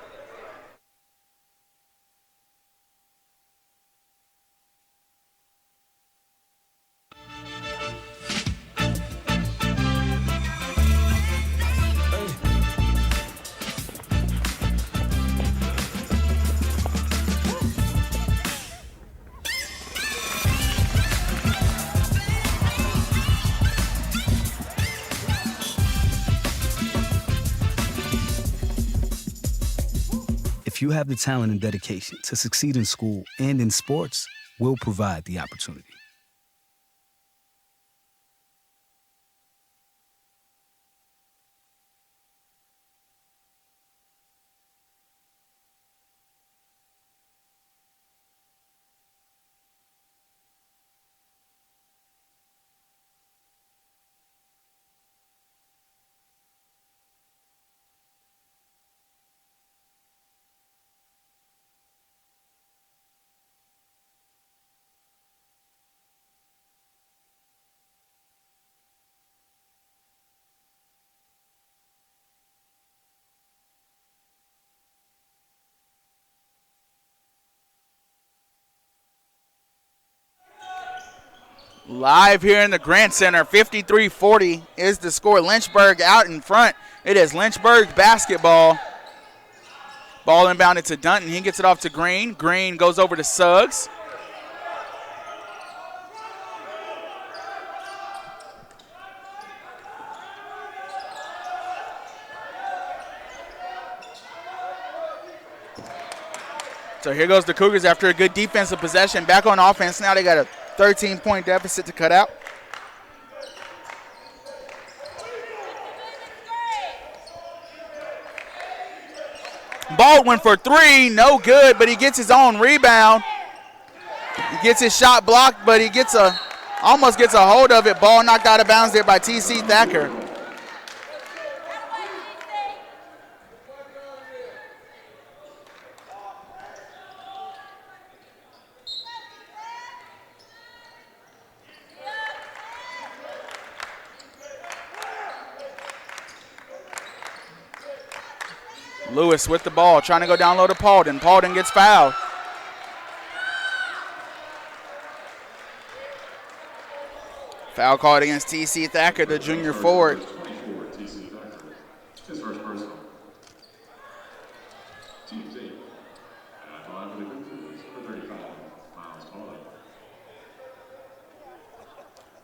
If you have the talent and dedication to succeed in school and in sports, we'll provide the opportunity. Live here in the Grant Center, 53-40 is the score. Lynchburg out in front. It is Lynchburg basketball. Ball inbounded to Dunton. He gets it off to Green. Green goes over to Suggs. So here goes the Cougars after a good defensive possession. Back on offense. Now they got a 13-point deficit to cut out. Baldwin for three, no good, but he gets his own rebound. He gets his shot blocked, but he almost gets a hold of it. Ball knocked out of bounds there by T.C. Thacker. Lewis with the ball, trying to go down low to Paulden. Paulden gets fouled. Foul called against T.C. Thacker, the junior forward. His first personal. Team's 8. At the line for the Cougars for 35, Miles Paulden.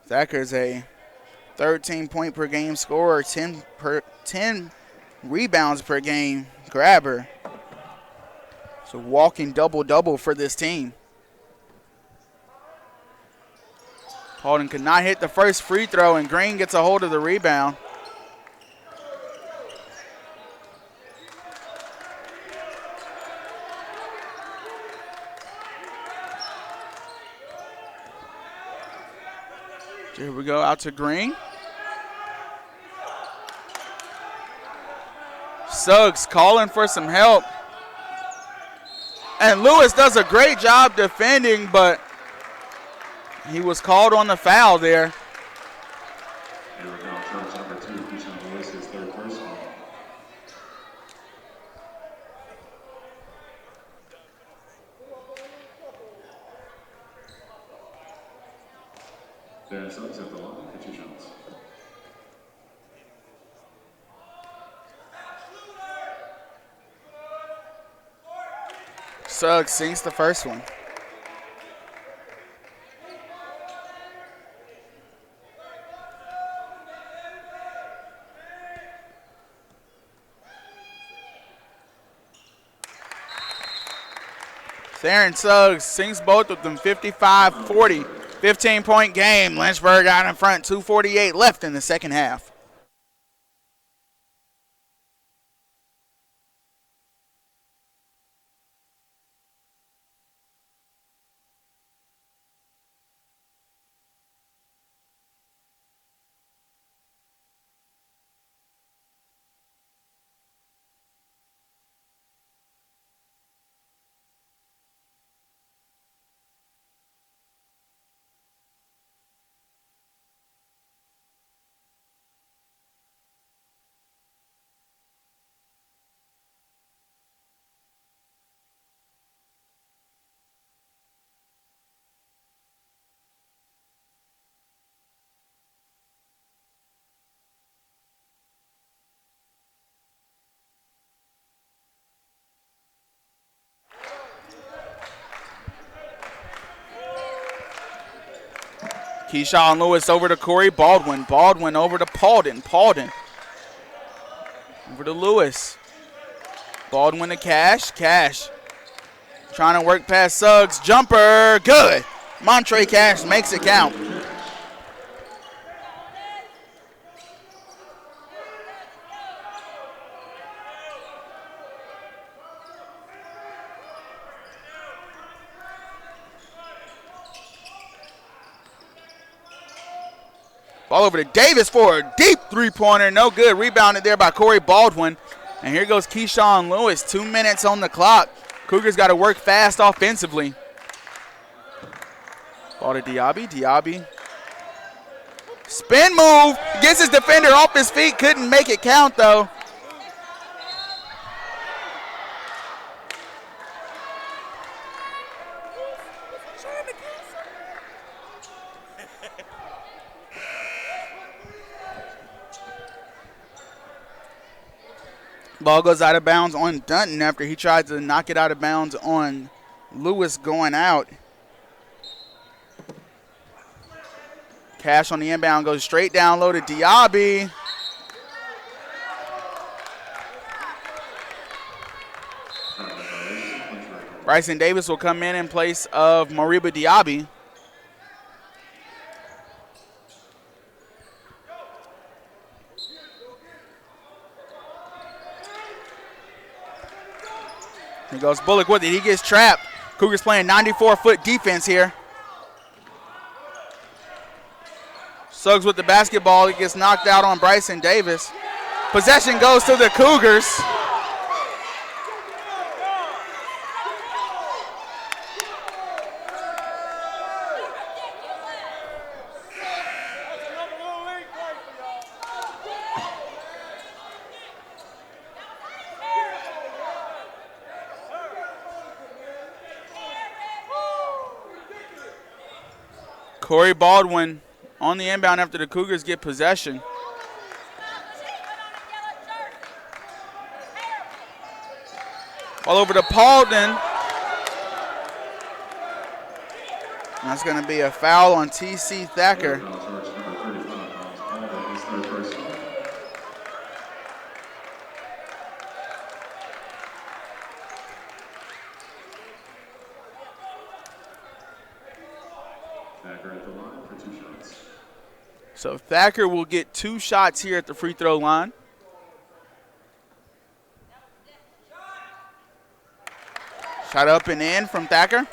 Thacker's a 13-point per game scorer, 10 rebounds per game grabber. So walking double-double for this team. Paulden could not hit the first free throw, and Green gets a hold of the rebound. Here we go, out to Green. Suggs calling for some help. And Lewis does a great job defending, but he was called on the foul there. Here we go, charge number 2, Keyshawn Lewis, his third personal. Darren Suggs at the line for 2 shots. Suggs sinks the first one. Theron Suggs sinks both of them, 55-40. 15-point game. Lynchburg out in front, 2:48 left in the second half. Keyshawn Lewis over to Corey Baldwin. Baldwin over to Paulden. Paulden over to Lewis. Baldwin to Cash. Cash trying to work past Suggs. Jumper. Good. Montre Cash makes it count. Ball over to Davis for a deep three-pointer. No good. Rebounded there by Corey Baldwin. And here goes Keyshawn Lewis. 2 minutes on the clock. Cougars got to work fast offensively. Ball to Diaby. Diaby. Spin move. Gets his defender off his feet. Couldn't make it count, though. Ball goes out of bounds on Dunton after he tried to knock it out of bounds on Lewis going out. Cash on the inbound goes straight down low to Diaby. Bryson Davis will come in place of Mariba Diaby. Here goes Bullock with it. He gets trapped. Cougars playing 94-foot defense here. Suggs with the basketball. He gets knocked out on Bryson Davis. Possession goes to the Cougars. Corey Baldwin on the inbound after the Cougars get possession. All over to Paulden. That's going to be a foul on T.C. Thacker. So Thacker will get 2 shots here at the free throw line. Shot up and in from Thacker.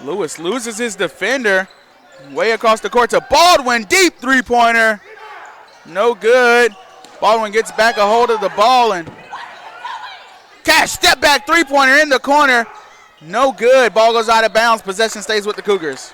Lewis loses his defender. Way across the court to Baldwin. Deep three-pointer. No good. Baldwin gets back a hold of the ball and Cash step back three-pointer in the corner. No good. Ball goes out of bounds. Possession stays with the Cougars.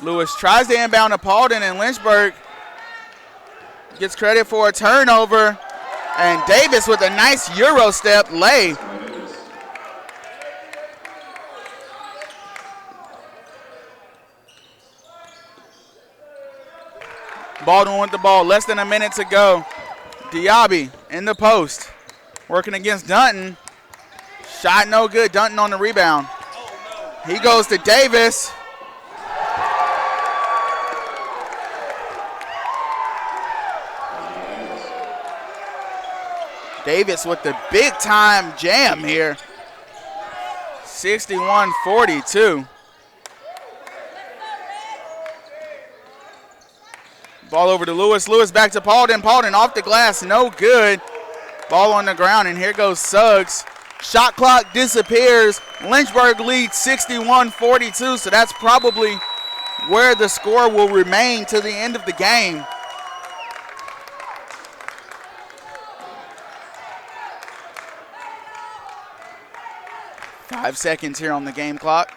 Lewis tries to inbound to Paulden, and Lynchburg gets credit for a turnover. And Davis with a nice Euro step lay. Baldwin with the ball, less than a minute to go. Diaby in the post, working against Dunton. Shot no good, Dunton on the rebound. He goes to Davis. Davis with the big time jam here. 61-42. Ball over to Lewis. Lewis back to Paulden. Paulden off the glass, no good. Ball on the ground, and here goes Suggs. Shot clock disappears. Lynchburg leads 61-42, so that's probably where the score will remain to the end of the game. Five seconds here on the game clock.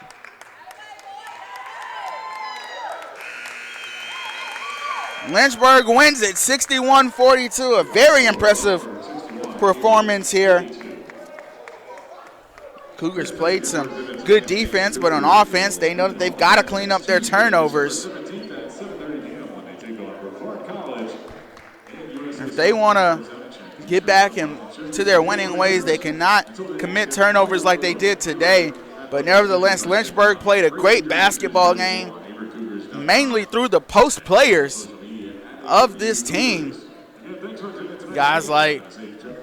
Lynchburg wins it 61-42. A very impressive performance here. Cougars played some good defense, but on offense, they know that they've got to clean up their turnovers. If they want to get back into their winning ways, they cannot commit turnovers like they did today. But nevertheless, Lynchburg played a great basketball game, mainly through the post players of this team. Guys like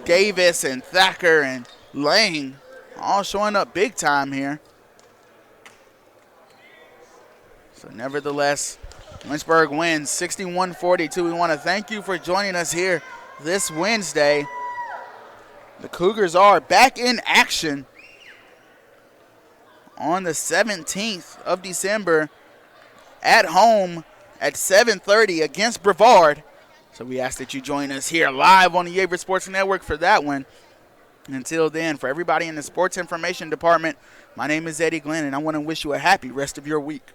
Davis and Thacker and Lang all showing up big time here. So nevertheless, Lynchburg wins 61-42. We want to thank you for joining us here this Wednesday. The Cougars are back in action on the 17th of December at home at 7:30 against Brevard. So we ask that you join us here live on the Averett Sports Network for that one. Until then, for everybody in the sports information department, my name is Eddie Glenn, and I want to wish you a happy rest of your week.